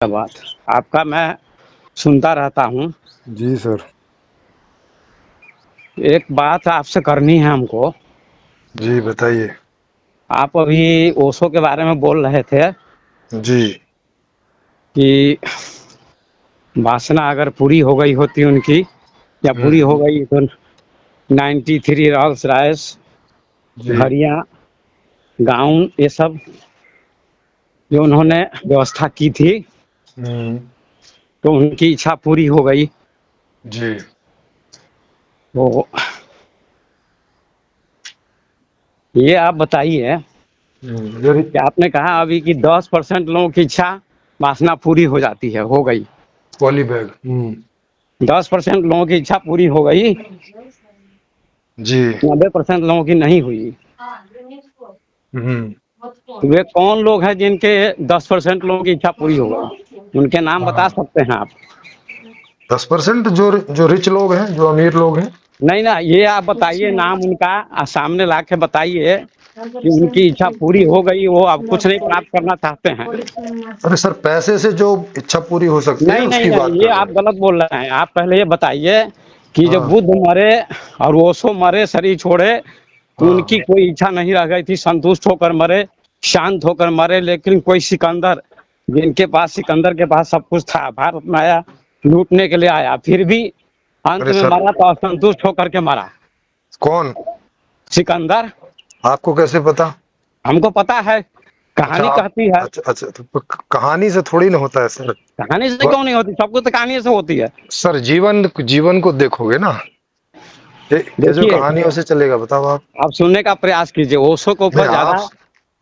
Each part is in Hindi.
बात आपका मैं सुनता रहता हूँ। जी सर। एक बात आपसे करनी है हमको। जी बताइए। आप अभी ओशो के बारे में बोल रहे थे जी। कि वासना अगर पूरी हो गई होती उनकी या पूरी हो हम्म। गई तो 93 रोल्स रॉयस, जी। घड़ियाँ, गाउन, ये सब जो उन्होंने व्यवस्था की थी हम्म। तो उनकी इच्छा पूरी हो गई। जी। तो ये आप बताइए यार। कि आपने कहा अभी कि 10% लोगों की इच्छा वासना पूरी हो जाती है, हो गई। Poly bag. 10% लोगों की इच्छा पूरी हो गई, जी। 90% लोगों की नहीं हुई। हम्म। तो वे कौन लोग हैं जिनके 10% लोगों की इच्छा पूरी हो गई? उनके नाम बता हाँ, सकते हैं आप? 10% जो जो रिच लोग हैं, जो अमीर लोग हैं। नहीं ना, ये आप बताइए नाम उनका, सामने ला के बताइए कि उनकी इच्छा पूरी हो गई, वो अब कुछ नहीं प्राप्त करना चाहते हैं। अरे सर, पैसे से जो इच्छा पूरी हो सकती है नहीं नहीं उसकी नहीं, बात ये कर रहे आप हैं। गलत बोल रहे हैं। आप पहले ये बताइए कि जब हाँ। बुद्ध मरे और ओशो मरे, शरीर छोड़े, तो हाँ। उनकी कोई इच्छा नहीं रह गई थी, संतुष्ट होकर मरे, शांत होकर मरे। लेकिन कोई सिकंदर, जिनके पास, सिकंदर के पास सब कुछ था, भारत में आया, लूटने के लिए आया, फिर भी अंत अरे में सर, मरा तो असंतुष्ट होकर के मरा। कौन? सिकंदर। आपको कैसे पता? हमको पता है, अच्छा कहानी आप। कहती है। अच्छा अच्छा, तो कहानी से थोड़ी ना होता है सर। कहानी से व- क्यों नहीं होती? सब कुछ तो कहानी से होती है। सर, जीवन जीवन को देखोगे ना। ये जो देखिए, कहानियों से चलेगा, बताओ आप। आप सुनने का प्रयास कीजिए, ओशो के नहीं, ऊपर आप ज्यादा।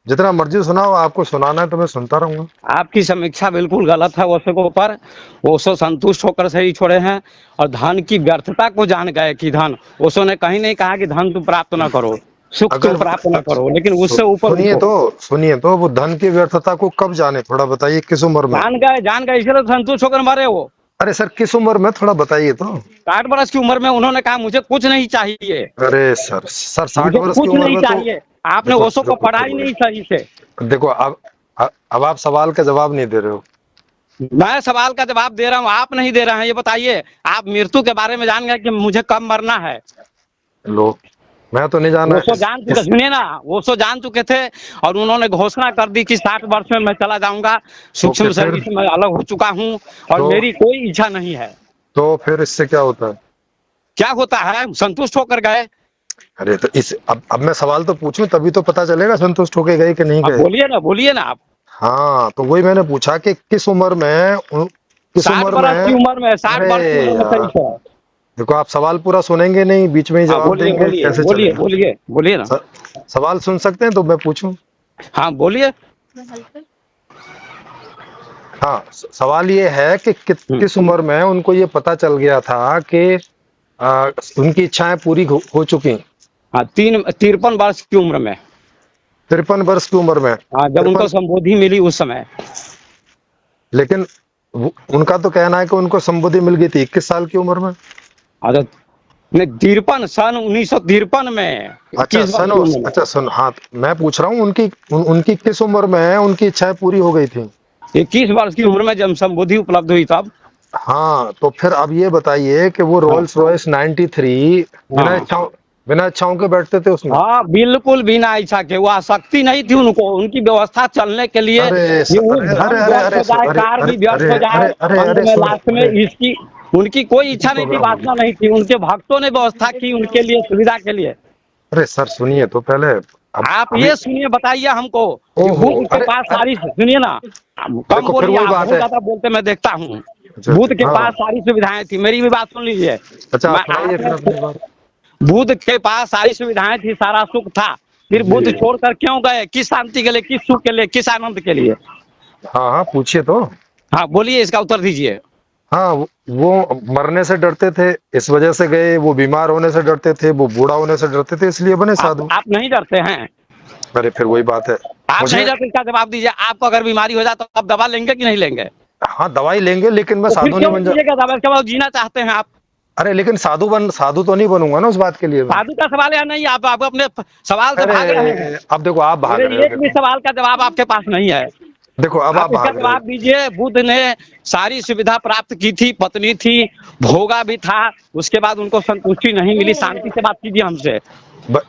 जितना मर्जी सुनाओ, आपको सुनाना है तो मैं सुनता रहूंगा। आपकी समीक्षा बिल्कुल गलत है ओशो के ऊपर। ओशो संतुष्ट होकर से ही छोड़े हैं और धन की व्यर्थता को जान गए कि धन, ओशो ने कहीं नहीं कहा कि धन तुम प्राप्त ना करो, सुख तुम अगर प्राप्त ना अच्छा, करो, लेकिन उससे ऊपर सुनिए उठो। तो, सुनिए तो, वो धन की व्यर्थता को कब जाने, थोड़ा बताइए किस उम्र में? जान गए इसलिए तो संतुष्ट होकर मरे वो। अरे सर, किस उम्र में, थोड़ा बताइए तो। 60 वर्ष की उम्र में उन्होंने कहा मुझे कुछ नहीं चाहिए, अरे सर, सर 60 मुझे वर्ष की कुछ उम्र नहीं में तो। चाहिए। आपने देखो ओशो को रुको पढ़ा ही रुको नहीं सही से। देखो, अब आप सवाल का जवाब नहीं दे रहे हो। मैं सवाल का जवाब दे रहा हूँ, आप नहीं दे रहे हैं। ये बताइए, आप मृत्यु के बारे में जान गए कि मुझे कब मरना है? लो, मैं तो नहीं जाना वो सो इस जान चुके, इस सुनिए ना, वो सो जान चुके थे और उन्होंने घोषणा कर दी कि 60 वर्ष में मैं चला जाऊंगा, ओके, सूक्ष्म फिर शरीर से मैं अलग हो चुका हूँ और तो मेरी कोई इच्छा नहीं है। फिर इससे क्या होता है? क्या होता है? संतुष्ट होकर गए। अरे तो अब मैं सवाल तो पूछूं, तभी तो पता चलेगा संतुष्ट होके गए कि नहीं अब गए। बोलिए ना, बोलिए ना आप। हाँ, तो वही मैंने पूछा कि किस उम्र में किस साठ उम्र में। बरस की उम्र में, साठ अरे वर्ष की उम्र में सही यार, है। देखो आप सवाल पूरा सुनेंगे नहीं, बीच में ही हाँ जवाब बोलिए देंगे, बोलिए कैसे बोलिए चलेगा? बोलिए बोलिए ना। स, सवाल सुन सकते हैं तो मैं पूछूं? हाँ बोलिए। हाँ, सवाल ये है कि किस उम्र में उनको ये पता चल गया था कि उनकी इच्छाएं पूरी हो चुकी? हाँ, 53 वर्ष की उम्र में। 53 वर्ष की उम्र में। हाँ, जब उनको 53। संबोधि मिली उस समय। लेकिन उनका तो कहना है कि उनको संबोधि मिल गई थी 21 साल की उम्र में। और नहीं, 53, सन 1953 में, अच्छा 21 वर्ष की उम्र में। अच्छा सुन, हाँ, मैं पूछ रहा हूँ उनकी किस उम्र में उनकी इच्छाएं पूरी हो गई थी? 21 वर्ष की उम्र में जब संबोधि उपलब्ध हुई तब। हाँ, तो फिर अब ये बताइए कि वो हाँ रोल्स रॉयस 93 हाँ बिना इच्छाओं के बैठते थे उसमें? हाँ, बिल्कुल बिना इच्छा के। वो आसक्ति नहीं थी उनको, उनकी व्यवस्था चलने के लिए अरे कि वो अरे अरे धन अरे व्यर्थ अरे हो जाए, अरे कार अरे भी व्यर्थ अरे हो जाए, अरे अरे अंत अरे में सुनो, लास्ट में अरे इसकी, उनकी कोई इच्छा नहीं थी, वासना नहीं थी। उनके भक्तों ने व्यवस्था की उनके लिए, सुविधा के लिए। अरे सर सुनिए तो पहले। अब आप अभी। ये सुनिए, बताइए हमको कि ओहो, बुद्ध के अरे पास अरे, सारी, सुनिए ना, आप कम देखो फिर बोलिए, वही आप बात बहुत है। ज्यादा बोलते मैं देखता हूँ। अच्छा बुद्ध के अच्छा, पास हाँ। सारी सुविधाएं थी, मेरी भी बात सुन लीजिए। अच्छा, आप मैं सुनाइए फिर आपने, अपनी बात। बुद्ध के पास सारी सुविधाएं थी, सारा सुख था, फिर जी। बुद्ध छोड़कर क्यों गए? किस शांति के लिए, किस सुख के लिए, किस आनंद के लिए? हाँ हाँ, पूछिए तो। हाँ बोलिए, इसका उत्तर दीजिए। हाँ, वो मरने से डरते थे, इस वजह से गए। वो बीमार होने से डरते थे, वो बूढ़ा होने से डरते थे, इसलिए बने साधु। आप नहीं डरते हैं? अरे फिर वही बात है। आप नहीं मुझे। डरते, इसका जवाब दीजिए। आपको अगर बीमारी हो जाए तो आप दवा लेंगे कि नहीं लेंगे? हाँ, दवाई लेंगे, लेकिन मैं तो फिर साधु नहीं क्यों बन जा। लीजिएगा दवा? के बाद जीना चाहते हैं आप? अरे लेकिन साधु तो नहीं बनूंगा ना उस बात के लिए मैं। साधु का सवाल है नहीं, आप अपने सवाल से अरे भाग रहे हैं। अब देखो, आप भाग मेरे रहे हो, एक भी देखो। सवाल का जवाब आपके पास नहीं है। देखो अब आप आप इसका भाग रहे जवाब हो। दीजिए। बुद्ध ने सारी सुविधा प्राप्त की थी, पत्नी थी, भोगा भी था, उसके बाद उनको संतुष्टि नहीं मिली। शांति से बात कीजिए हमसे।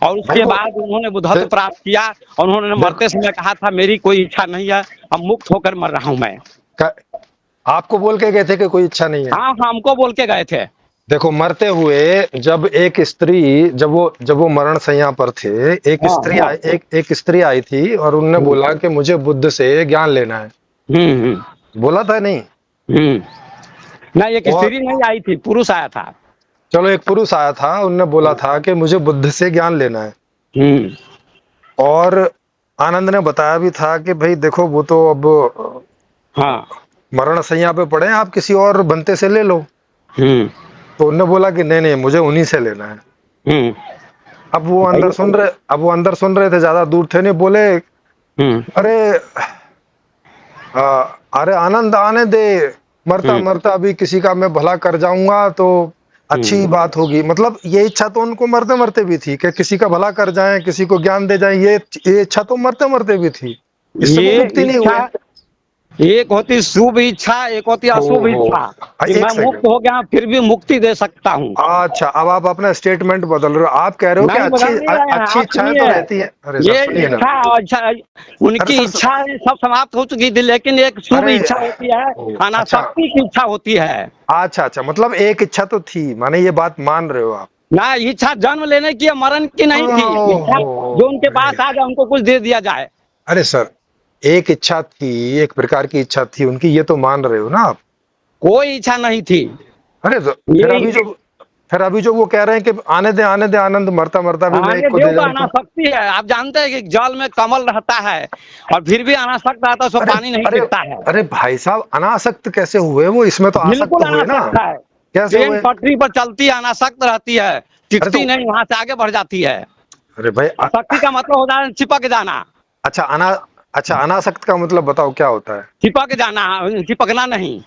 और उसके देखो बाद उन्होंने बुद्धत्व दे- प्राप्त किया और उन्होंने देखो मरते समय कहा था मेरी कोई इच्छा नहीं है, अब मुक्त होकर मर रहा हूं मैं। क- आपको बोल के गए थे कि कोई इच्छा नहीं है। हाँ, हमको बोल के गए थे। देखो मरते हुए जब एक स्त्री, जब वो मरण शैया पर थे, हाँ हाँ। एक स्त्री आई थी और उन्होंने हम्म बोला कि मुझे बुद्ध से ज्ञान लेना है। हम्म। बोला था नहीं? नहीं, एक और स्त्री नहीं आई थी, पुरुष आया था। चलो एक पुरुष आया था, उनने बोला था कि मुझे बुद्ध से ज्ञान लेना है। हम्म। और आनंद ने बताया भी था कि भाई देखो वो तो अब हाँ। मरण शैया पे पड़े हैं, आप किसी और बनते से ले लो। हम्म तो उनने बोला कि नहीं नहीं मुझे उन्हीं से लेना है। हम्म। अब वो अंदर सुन रहे थे, ज्यादा दूर थे नहीं, बोले हम्म अरे आ, अरे आनंद आने दे, मरता हम्म मरता अभी किसी का मैं भला कर जाऊंगा तो अच्छी हम्म। बात होगी। मतलब ये इच्छा तो उनको मरते मरते भी थी कि किसी का भला कर जाएं, किसी को ज्ञान दे जाएं, ये इच्छा तो मरते मरते भी थी। इससे वो ये मुक्ति नहीं इच्छा, हुए। एक होती शुभ इच्छा, एक होती अशुभ ओहो, इच्छा, कि एक मैं मुक्त सेकंड। हो गया फिर भी मुक्ति दे सकता हूँ। अच्छा अब आप अपना स्टेटमेंट बदल रहे हो, आप कह रहे हो कि नहीं, बदल नहीं रहे हैं, अच्छी आप इच्छाएं तो सुनिए। रहती है। अरे सर ये सुनिए ना। इच्छा अच्छा, अरे उनकी सर, इच्छा सब समाप्त हो चुकी थी, लेकिन एक शुभ अरे इच्छा होती है, अच्छा अनासक्ति की इच्छा होती है। अच्छा अच्छा, मतलब एक इच्छा तो थी, माने ये बात मान रहे हो आप। ना, इच्छा जन्म लेने की या मरण की नहीं थी। इच्छा ओहो, जो उनके पास आ जाए उनको कुछ दे दिया जाए। अरे सर एक इच्छा थी, एक प्रकार की इच्छा थी उनकी, ये तो मान रहे हो ना आप। कोई इच्छा नहीं थी। अरे तो ये फिर अभी जो वो कह रहे हैं कि आने दे आनंद, मरता मरता भी मैं एक आगे को देव दे का जाऊं तो। अनासक्ति है। आप जानते हैं कि जल में कमल रहता है और फिर भी अनासक्त रहता है, उसको अरे पानी नहीं अरे गिरता है। अरे भाई साहब अनासक्त कैसे हुए वो, इसमें तो आसक्त बिल्कुल हुए ना। अनासक्त है। कैसे ट्रेन हुए? पटरी पर चलती है, अनासक्त रहती है, अरे तो टिकती नहीं, वहां से आगे बढ़ जाती है। अरे भाई आसक्ति का मतलब होता है चिपक जाना। अच्छा अच्छा अनासक्त का मतलब बताओ क्या होता है? चिपक जाना, चिपकना नहीं।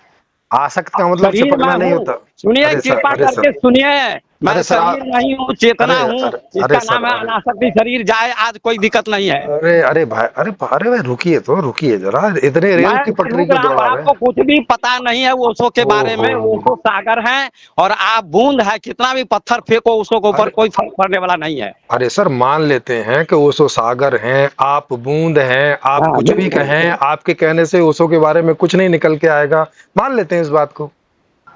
आसक्त का मतलब शरीर मैं चिपकना नहीं हूँ। होता। सुनिए, अरे सर कृपा अरे करके सर सुनिए। मैं अरे सर शरीर नहीं हूँ, चेतना अरे हूँ। अरे इसका अरे नाम सर है अनासक्ति। शरीर जाए आज कोई दिक्कत नहीं है। अरे भाई अरे भाई रुकिए तो रुकिए जरा, इतने मैं रेल की पटरी रुक क्यों रहा हूँ, दौड़ा रहे आपको हैं? कुछ भी पता नहीं है ओशो के बारे ओहो, में। ओशो सागर है और आप बूंद है। कितना भी पत्थर फेंको ओशो के ऊपर, अरे कोई फर्क पड़ने वाला नहीं है। अरे सर मान लेते हैं कि ओशो सागर हैं, आप बूंद हैं, आप हाँ, कुछ भी बिल्कुल। कहें, आपके कहने से ओशो के बारे में कुछ नहीं निकल के आएगा, मान लेते हैं इस बात को।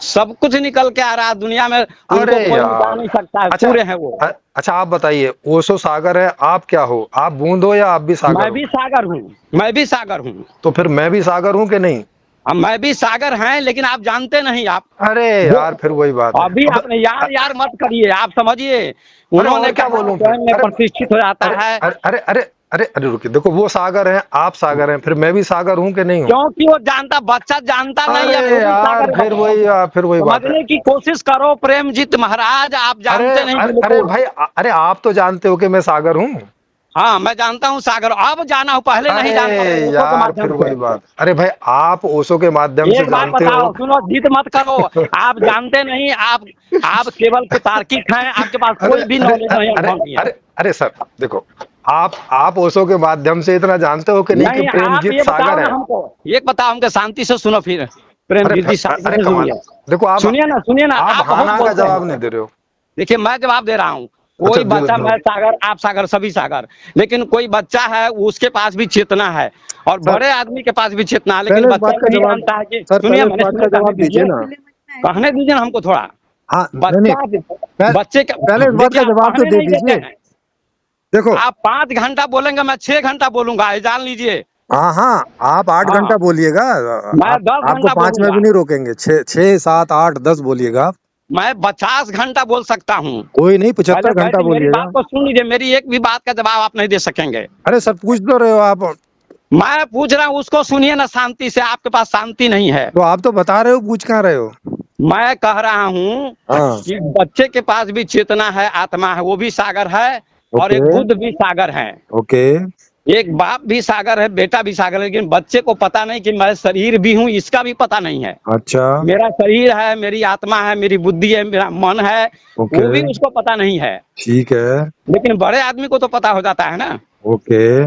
सब कुछ निकल के आ रहा है दुनिया में, अरे उनको कोई मिटा यार, नहीं सकता है। अच्छा सूर्य है वो। अच्छा आप बताइए, ओशो सागर है, आप क्या हो? आप बूंद हो या आप भी सागर मैं हो? भी सागर हूँ। मैं भी सागर हूँ। तो फिर मैं भी सागर हूं कि नहीं? अब मैं भी सागर हैं, लेकिन आप जानते नहीं। आप अरे जो यार फिर वही बात है अभी अब। आपने यार यार मत करिए, आप समझिए। अरे उन्होंने और क्या कहा बोलूं फिर? स्वयं में अरे प्रतिष्ठित हो जाता अरे है। अरे अरे अरे अरे अरे रुकिए, देखो वो सागर हैं, आप सागर हैं, फिर मैं भी सागर हूं कि नहीं हूं? क्योंकि वो जानता, बच्चा जानता नहीं अरे है, वो भी यार सागर है। फिर वही बात है। समझने की कोशिश करो प्रेमजीत महाराज, आप अरे जानते नहीं अरे बिल्कुल। भाई अरे आप तो जानते हो कि मैं सागर हूँ। हाँ, मैं जानता हूँ सागर। अब जाना हूँ, पहले नहीं अरे जानता था ओशो के यार माध्यम फिर से। वही बात, अरे भाई आप ओशो के माध्यम से एक बात जानते हो। बताओ, सुनो, जिद मत करो। आप जानते नहीं। आप केवल तार्किक हैं, आपके पास अरे कोई भी अरे नॉलेज नहीं, अरे अनुभव नहीं है। अरे सर देखो, आप ओशो के माध्यम से इतना जानते हो कि नहीं कि नहीं, आप प्रेमजीत ये बताओ सागर ना है? हमको। एक बताओ हमको, शांति से सुनो फिर। प्रेमजीत जी शांति अरे से कमाल, सुनिए। देखो आप सुनिए ना, सुनिए ना, आप आप हाँ बहुत ना का बोलते हैं। जवाब नहीं दे रहे हो। देखिए, मैं जवाब दे रहा हूँ। अच्छा कोई बच्चा, दो मैं सागर, आप सागर, सभी सागर, लेकिन कोई बच्चा है उसके पास भी चेतना है और सर बड़े आदमी के पास भी चेतना है, लेकिन पहले इस बच्चा बात का नहीं जवाब, जानता है कि सर सुनिए, पहले इस मैंने बात सुने, का कहने जवाब दीजिए दीजिए। ना। कहने दीजिए ना हमको थोड़ा। हाँ नहीं नहीं, बच्चा, बच्चे पहले इस बात देखिए, का आप जवाब तो कहने दे नहीं देते दीजिए। हैं। देखो आप 5 घंटा बोलेंगे, मैं 6 घंटा बोलूंगा, ये जान लीजिए। हाँ हाँ, आप 8 घंटा हाँ, बोलिएगा। मैं आप दस आपको घंटा 5 में बोलूंगा। भी नहीं रोकेंगे, 6 7 8 10 बोलिएगा आप। मैं 50 घंटा बोल सकता हूँ। कोई नहीं, पहले 75 घंटा बैठ, मेरी बोलिएगा। बात को सुन लीजिए। मेरी एक भी बात का जवाब आप नहीं दे सकेंगे। अरे सर पूछ तो रहे हो आप, मैं पूछ रहा हूँ, उसको सुनिए ना शांति से। आपके पास शांति नहीं है। तो आप तो बता रहे हो, पूछ कहाँ रहे हो? मैं कह रहा हूँ हाँ कि बच्चे के पास भी चेतना है, आत्मा है, वो भी सागर है। और ओके एक बुद्ध भी सागर है। ओके। एक बाप भी सागर है, बेटा भी सागर है, लेकिन बच्चे को पता नहीं कि मैं शरीर भी हूँ, इसका भी पता नहीं है। अच्छा मेरा शरीर है, मेरी आत्मा है, मेरी बुद्धि है, मेरा मन है, ओके वो भी उसको पता नहीं है। ठीक है लेकिन बड़े आदमी को तो पता हो जाता है ना। ओके।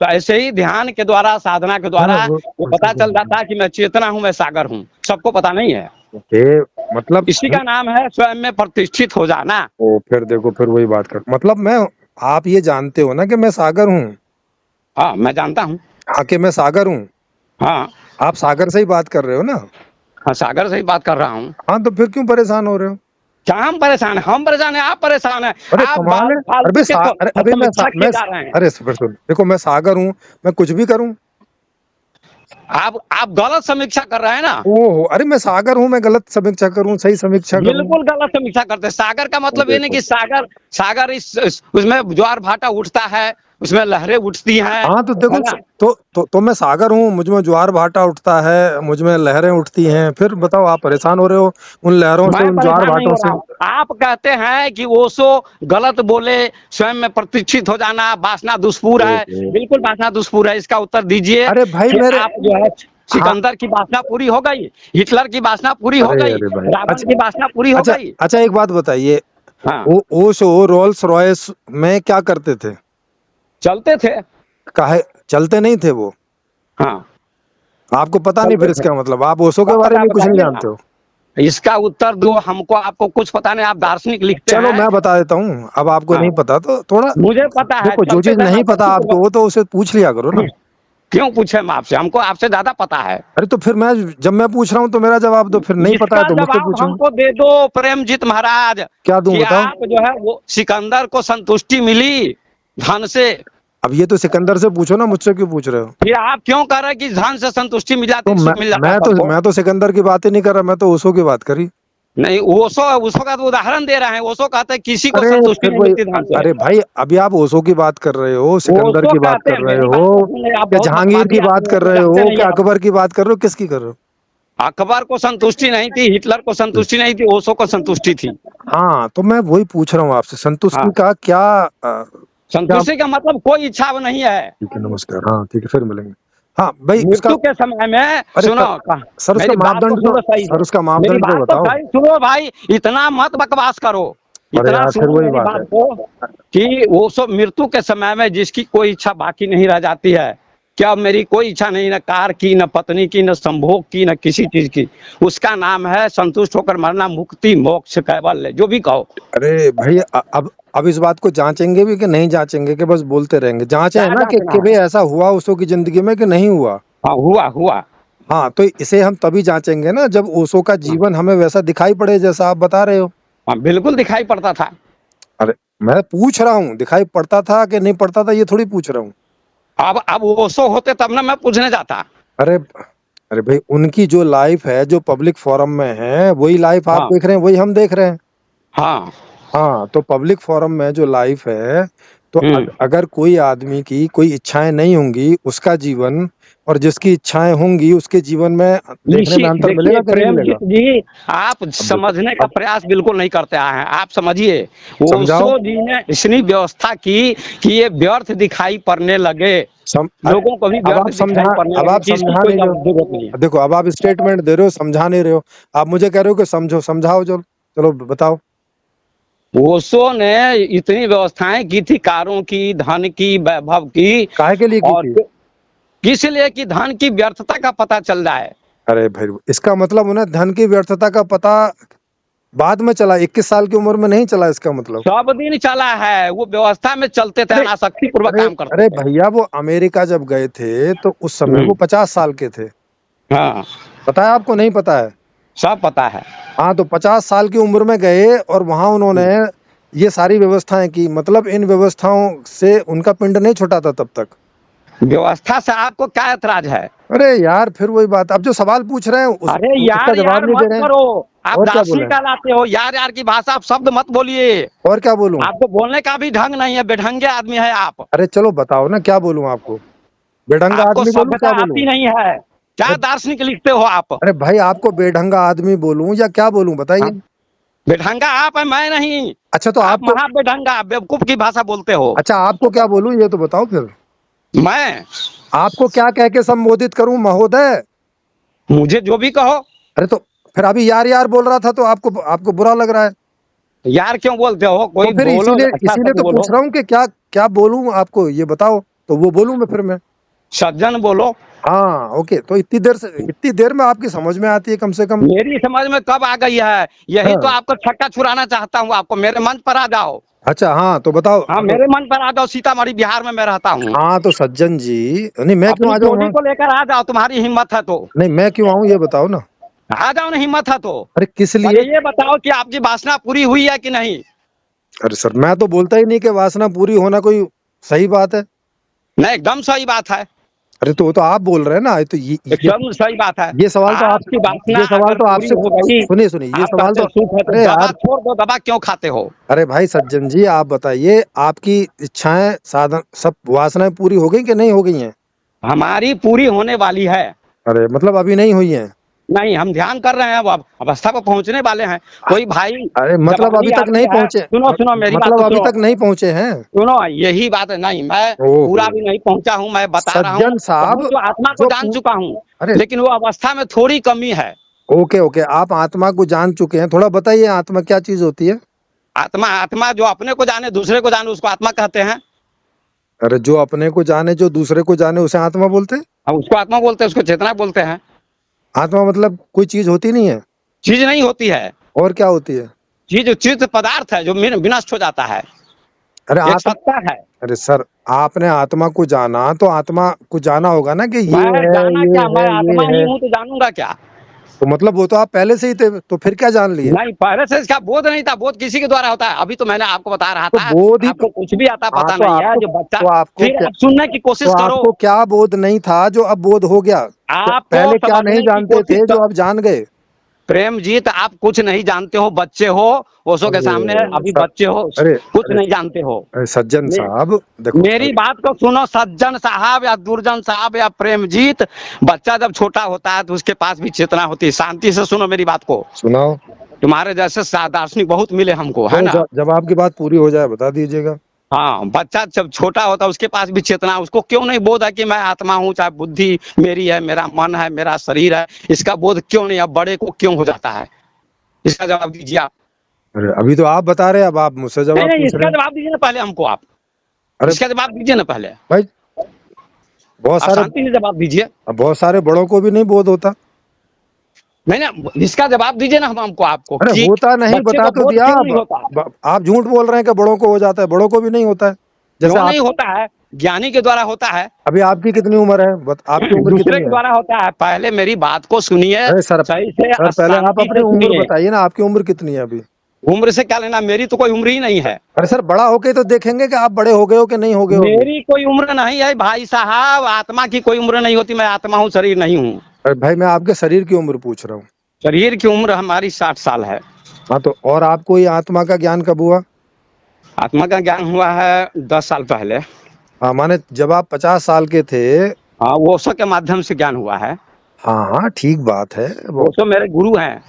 तो ऐसे ही ध्यान के द्वारा, साधना के द्वारा वो पता चल जाता है कि मैं चेतना हूँ, मैं सागर हूँ। सबको पता नहीं है। ओके, मतलब इसी का नाम है स्वयं में प्रतिष्ठित हो जाना। ओ फिर देखो, फिर वही बात कर, मतलब मैं, आप ये जानते हो ना कि मैं सागर हूँ। हाँ, मैं जानता हूँ। हाँ, कि मैं सागर हूँ। हाँ आप सागर से ही बात कर रहे हो ना? हाँ, सागर से ही बात कर रहा हूँ। हाँ, तो फिर क्यों परेशान हो रहे हो? क्या हम परेशान हैं? हम परेशान हैं, आप परेशान हैं। अरे आप कमाल है। फालतू के तो अरे अभी समीक्षा किए जा रहे हैं। अरे फिर सुन, देखो मैं सागर हूँ, मैं कुछ भी करूँ? आप गलत समीक्षा कर रहे हैं ना। ओहो, अरे मैं सागर हूँ, मैं गलत समीक्षा करूँ, सही समीक्षा करूँ? बिल्कुल गलत समीक्षा करते हैं। सागर का मतलब ये नहीं देखो, कि सागर, सागर उसमें ज्वार भाटा उठता है, उसमें लहरें उठती हैं, हाँ तो देखो, है ना। तो मैं सागर हूँ, मुझ में ज्वार भाटा उठता है, मुझ में लहरें उठती हैं, फिर बताओ आप परेशान हो रहे हो उन लहरों से, मैं उन ज्वार परेशान नहीं भाटों हो से? रहा हूँ। आप कहते हैं कि ओशो गलत बोले, स्वयं में प्रतिष्ठित हो जाना वासना दुष्पूर है। ओहो। बिल्कुल वासना दुष्पूर है। इसका उत्तर दीजिए अरे भाई कि मेरे, आप जो है हाँ, सिकंदर की वासना पूरी हो गई, हिटलर की वासना पूरी हो अरे गई, अरे भाई, रावण अच्छा की वासना पूरी हो अच्छा गई। अच्छा, एक बात बताइए, हाँ, वो ओशो रोल्स रॉयस में क्या करते थे? चलते थे। काहे चलते नहीं थे वो? हाँ, आपको पता नहीं, चलते फिर थे। इसका मतलब आप ओशो के कब बारे पता में कुछ नहीं बताइए ना। जानते हो? इसका उत्तर दो हमको, आपको कुछ पता नहीं। आप दार्शनिक लिखते चलो हैं। मैं बता देता हूँ, अब आपको हाँ, नहीं पता तो थोड़ा, मुझे पता है। देखो जो चलते चीज थे नहीं पता माताजी आपको, को। वो तो उसे पूछ लिया करो ना। क्यों पूछे हम आपसे? हमको आपसे ज्यादा पता है। अरे तो फिर मैं, जब मैं पूछ रहा हूँ तो मेरा जवाब दो, फिर नहीं पता है इसका तो मुझसे जवाब पूछो। हमको दे दो प्रेमजीत महाराज, क्या दूं कि बताओ? आप जो है वो सिकंदर को संतुष्टि मिली धन से। अब ये तो सिकंदर से पूछो ना, मुझसे क्यों पूछ रहे हो? फिर आप क्यों कह रहे हैं कि धन से संतुष्टि मिल तो जाती, सुख मिल जाता है सबको? मैं तो सिकंदर की बात ही नहीं कर रहा, मैं तो ओशो की बात करी। नहीं, ओशो, ओशो का तो उदाहरण दे रहे हैं। ओशो कहते हैं किसी को अरे संतुष्टि फिर नहीं वही, मिलती धन से। अरे भाई अभी आप ओशो की बात कर रहे हो, सिकंदर ओशो की बात कहते कर हैं, रहे मेरी हो, बात को सुनिए। आप या बहुत जहांगीर मतवादी की बात आदमी हैं, कर तो रहे जानते हो, नहीं क्या आप। अकबर की बात कर रहे हो, किसकी कर रहे हो? अकबर को संतुष्टि नहीं थी, हिटलर को संतुष्टि नहीं थी, ओशो को संतुष्टि थी। हाँ, तो मैं वही पूछ रहा हूँ आपसे, संतुष्टि हाँ, का क्या क्या? संतुष्टि का मतलब कोई इच्छा नहीं है। ठीक है, नमस्कार, हाँ ठीक है, फिर मिलेंगे। हाँ भाई उसका, मृत्यु के समय में अरे सुनो, सर उसका मेरी बात को मापदंड तो, सुनो सही से। सर उसका मेरी मापदंड तो बात तो बताओ। सही सुनो भाई, इतना मत बकवास करो। अरे इतना यार फिर सुनो वही मेरी बात है। बात को, कि वो सब मृत्यु के समय में जिसकी कोई इच्छा बाकी नहीं रह जाती है। क्या मेरी कोई इच्छा नहीं, न कार की, न पत्नी की, न संभोग की, न किसी चीज की। उसका नाम है संतुष्ट होकर मरना, मुक्ति, मोक्ष, कैवल्य, जो भी कहो। अरे भाई अब इस बात को जांचेंगे भी कि नहीं जांचेंगे, कि बस बोलते रहेंगे? जांचे है क्या ना जांचना कि भाई है? ऐसा हुआ ओशो की जिंदगी में कि नहीं हुआ? हाँ, हुआ हुआ। हाँ, तो इसे हम तभी जांचेंगे ना जब ओशो का हाँ, जीवन हमें वैसा दिखाई पड़े जैसा आप बता रहे हो। हाँ, बिल्कुल दिखाई पड़ता था। अरे मैं पूछ रहा हूँ, दिखाई पड़ता था कि नहीं पड़ता था, ये थोड़ी पूछ रहा हूँ। अब वो सो होते तब ना मैं पूछने जाता। अरे अरे भाई, उनकी जो लाइफ है, जो पब्लिक फोरम में है, वही लाइफ आप हाँ, देख रहे हैं, वही हम देख रहे हैं। हाँ। हाँ, तो पब्लिक फोरम में जो लाइफ है, तो हम्म। अगर कोई आदमी की कोई इच्छाएं नहीं होंगी, उसका जीवन, और जिसकी इच्छाएं होंगी उसके जीवन में, देखने में अंतर देखिए मिलेगा कि नहीं मिलेगा? प्रेमजीत जी, आप अब देखो, समझने का अब प्रयास बिल्कुल नहीं करते आए हैं। आप समझिए, समझाओ। ओशो जी ने इतनी व्यवस्था की कि ये व्यर्थ दिखाई पड़ने लगे। लोगों को भी अब व्यर्थ आप दिखाई समझा, पड़ने अब लगे आप कि इसकी समझा कोई नहीं रहे जरूरत नहीं हो, है। देखो अब आप स्टेटमेंट दे रहे हो, समझा नहीं रहे हो। आप मुझे कह रहे हो कि समझो, समझाओ, चलो चलो बताओ। ओशो ने इतनी व्यवस्थाएं की थी, कारों की, धन की, वैभव की। काहे के लिए की और थी? किस लिए? कि धन की व्यर्थता का पता चल जाए। अरे भाई, इसका मतलब उन्हें धन की व्यर्थता का पता बाद में चला, 21 साल की उम्र में नहीं चला, इसका मतलब? सब दिन चला है। वो व्यवस्था में चलते थे, अरे अनासक्ति पूर्वक अरे काम करते अरे थे। भैया, वो अमेरिका जब गए थे तो उस समय वो 50 साल के थे। हाँ, पता है आपको? नहीं पता है? सब पता है। हाँ, तो 50 साल की उम्र में गए और वहां उन्होंने ये सारी व्यवस्थाएं की, मतलब इन व्यवस्थाओं से उनका पिंड नहीं छूटा था तब तक। व्यवस्था से आपको क्या ऐतराज है? अरे यार फिर वही बात, अब जो सवाल पूछ रहे हैं अरे उसका यार जवाब यार नहीं दे मत रहे हैं। करो। आप और क्या बोले? दार्शनिक लाते हो। यार यार की भाषा, आप शब्द मत बोलिए। और क्या बोलूं? आपको बोलने का भी ढंग नहीं है, बेढंगे आदमी है आप। अरे चलो बताओ ना, क्या बोलूं आपको? बेढंगा आपको आदमी बोलूं, सभ्यता क्या बोलूं? आती नहीं है। क्या अरे दार्शनिक लिखते हो आप? अरे भाई, आपको बेढंगा आदमी बोलूं या क्या बोलूं, हाँ? बताइए। बेढंगा आप है, मैं नहीं। अच्छा तो आप आपको, महा बेढंगा बेवकूफ की भाषा बोलते हो। अच्छा आपको क्या बोलूं, ये तो बताओ फिर। मैं, आपको क्या कह के संबोधित करूं, महोदय? मुझे जो भी कहो। अरे तो फिर अभी यार यार बोल रहा था तो आपको आपको बुरा लग रहा है? यार क्यों बोलते हो? तो कोई फिर बोलो, इसीलिए अच्छा इसीलिए शब्द तो बोलो। पूछ रहा हूँ कि क्या क्या बोलूं आपको, ये बताओ तो वो बोलूं मैं फिर मैं? सज्जन बोलो। हाँ ओके, तो इतनी देर में आपकी समझ में आती है कम से कम? मेरी समझ में कब आ गई है? यही तो हाँ। आपको छक्का छुड़ाना चाहता हूँ, आपको मेरे मंच पर आ जाओ। अच्छा हाँ, तो बताओ। हाँ, मेरे मंच पर आ जाओ, सीतामढ़ी बिहार में मैं रहता हूँ। हाँ तो सज्जन जी, नहीं मैं क्यों अपनी आ जाऊँ टोली वहाँ? को लेकर आ जाओ, तुम्हारी हिम्मत है तो। नहीं मैं क्यों आऊँ, ये बताओ ना। आ जाओ ना, हिम्मत है तो। अरे किस अरे लिए? ये बताओ कि आपकी वासना पूरी हुई है कि नहीं? अरे सर, मैं तो बोलता ही नहीं कि वासना पूरी होना कोई सही बात है। नहीं, एकदम सही बात है। अरे तो वो तो आप बोल रहे हैं ना, तो एकदम सही बात है। ये सवाल तो आप आपकी वासना ये सवाल अगर तो पूरी आपसे, हो गई, सुनिए सुनिए, ये आप सवाल कहते तो, हैं सुख है, तो अरे दवा यार, छोड़ दो, दवा क्यों खाते हो? अरे भाई सज्जन जी, आप बताइए, आपकी इच्छाएं, साधन, सब वासनाएं पूरी हो गई कि नहीं हो गई हैं? हमारी पूरी होने वाली है। अरे मतलब अभी नहीं हुई हैं? नहीं, हम ध्यान कर रहे हैं, अब अवस्था पर पहुंचने वाले हैं। कोई भाई अरे मतलब जवानी अभी तक आदमी नहीं है, पहुंचे? सुनो सुनो मेरी बात मतलब तो अभी सुनो। तक नहीं पहुंचे हैं? सुनो, यही बात है। नहीं, मैं ओहो। पूरा भी नहीं पहुंचा हूँ, मैं बता रहा हूँ। सज्जन साहब, मैं तो आत्मा को जो जान चुका हूँ, अरे लेकिन वो अवस्था में थोड़ी कमी है। ओके ओके, आप आत्मा को जान चुके हैं, थोड़ा बताइए आत्मा क्या चीज होती है? आत्मा, आत्मा जो अपने को जाने, दूसरे को जाने, उसको आत्मा कहते हैं। अरे जो अपने को जाने, जो दूसरे को जाने, उसे आत्मा बोलते हैं? हम उसको आत्मा बोलते हैं, उसको चेतना बोलते हैं। आत्मा मतलब कोई चीज होती नहीं है? चीज नहीं होती है। और क्या होती है? चीज चीज पदार्थ है जो विनष्ट हो जाता है। अरे एक आत्मा, सत्ता है। अरे सर, आपने आत्मा को जाना तो आत्मा को जाना होगा ना कि मैं जाना क्या? मैं ये आत्मा ही है। हूँ, तो जानूंगा क्या? तो मतलब वो तो आप पहले से ही थे, तो फिर क्या जान लिए? नहीं, पहले से इसका बोध नहीं था। बोध किसी के द्वारा होता है, अभी तो मैंने आपको बता रहा तो था। बोध ही तो, आपको कुछ भी आता हाँ पता तो नहीं है, आपको, जो बच्चा। तो आपको फिर क्या, आप सुनने की तो कोशिश करो। आपको क्या बोध नहीं था जो अब बोध हो गया? आपको पहले क्या नहीं समझने की जानते कोशिश थे जो कर। अब जान गए? प्रेमजीत, आप कुछ नहीं जानते हो, बच्चे हो। ओशो के सामने अरे अभी सर, बच्चे हो, अरे कुछ अरे नहीं जानते हो। अरे सज्जन मे, साहब, देखो मेरी बात को सुनो, सज्जन साहब या दुर्जन साहब या प्रेमजीत। बच्चा जब छोटा होता है तो उसके पास भी चेतना होती है। शांति से सुनो मेरी बात को। सुनाओ। तुम्हारे जैसे दार्शनिक बहुत मिले हमको, है चलो ना। जब आपकी बात पूरी हो जाए बता दीजिएगा। हाँ, बच्चा जब छोटा होता है उसके पास भी चेतना, उसको क्यों नहीं बोध है कि मैं आत्मा हूँ, चाहे बुद्धि मेरी है, मेरा मन है, मेरा शरीर है। इसका बोध क्यों नहीं? अब बड़े को क्यों हो जाता है? इसका जवाब दीजिए आप। अरे अभी तो आप बता रहे हैं, अब आप मुझसे नहीं जवाब नहीं, पूछ रहे इसका हैं। जवाब दीजिए ना पहले हमको आप। अरे इसका जवाब दीजिए ना पहले। भाई, बहुत आप सारे, शांति से जवाब दीजिए। अब बहुत सारे बड़ों को भी नहीं बोध होता। नहीं ना, इसका जवाब दीजिए ना हम हमको, आपको अरे कि होता नहीं, बच्चे बता को तो बोध दिया। क्यों नहीं होता? आप झूठ बोल रहे हैं कि बड़ों को हो जाता है, बड़ों को भी नहीं होता है। जैसे क्यों आप, नहीं होता है? ज्ञानी के द्वारा होता है। अभी आपकी कितनी उम्र है? आपकी उम्र दूसरे कितनी के है? द्वारा होता है। पहले मेरी बात को सुनिए, अरे सर, सही से, सर पहले आप शांति अपनी से उम्र सुनिए। बताइए ना, आपकी उम्र कितनी है अभी? उम्र से क्या लेना? मेरी तो कोई उम्र ही नहीं है। अरे सर, बड़ा होके तो देखेंगे कि आप बड़े हो गए हो कि नहीं हो गए हो अभी। मेरी कोई उम्र नहीं है भाई साहब। आत्मा की कोई उम्र नहीं होती। मैं आत्मा हूँ, शरीर नहीं हूँ। अरे भाई, मैं आपके शरीर की उम्र पूछ रहा हूँ। शरीर की उम्र हमारी 60 साल है। हाँ तो और आपको ये आत्मा का ज्ञान कब हुआ? आत्मा का ज्ञान हुआ है 10 साल पहले। हाँ माने जब आप 50 साल के थे। हाँ, वो ओशो के माध्यम से ज्ञान हुआ है। हाँ हाँ ठीक बात है वो, ओशो मेरे गुरु हैं।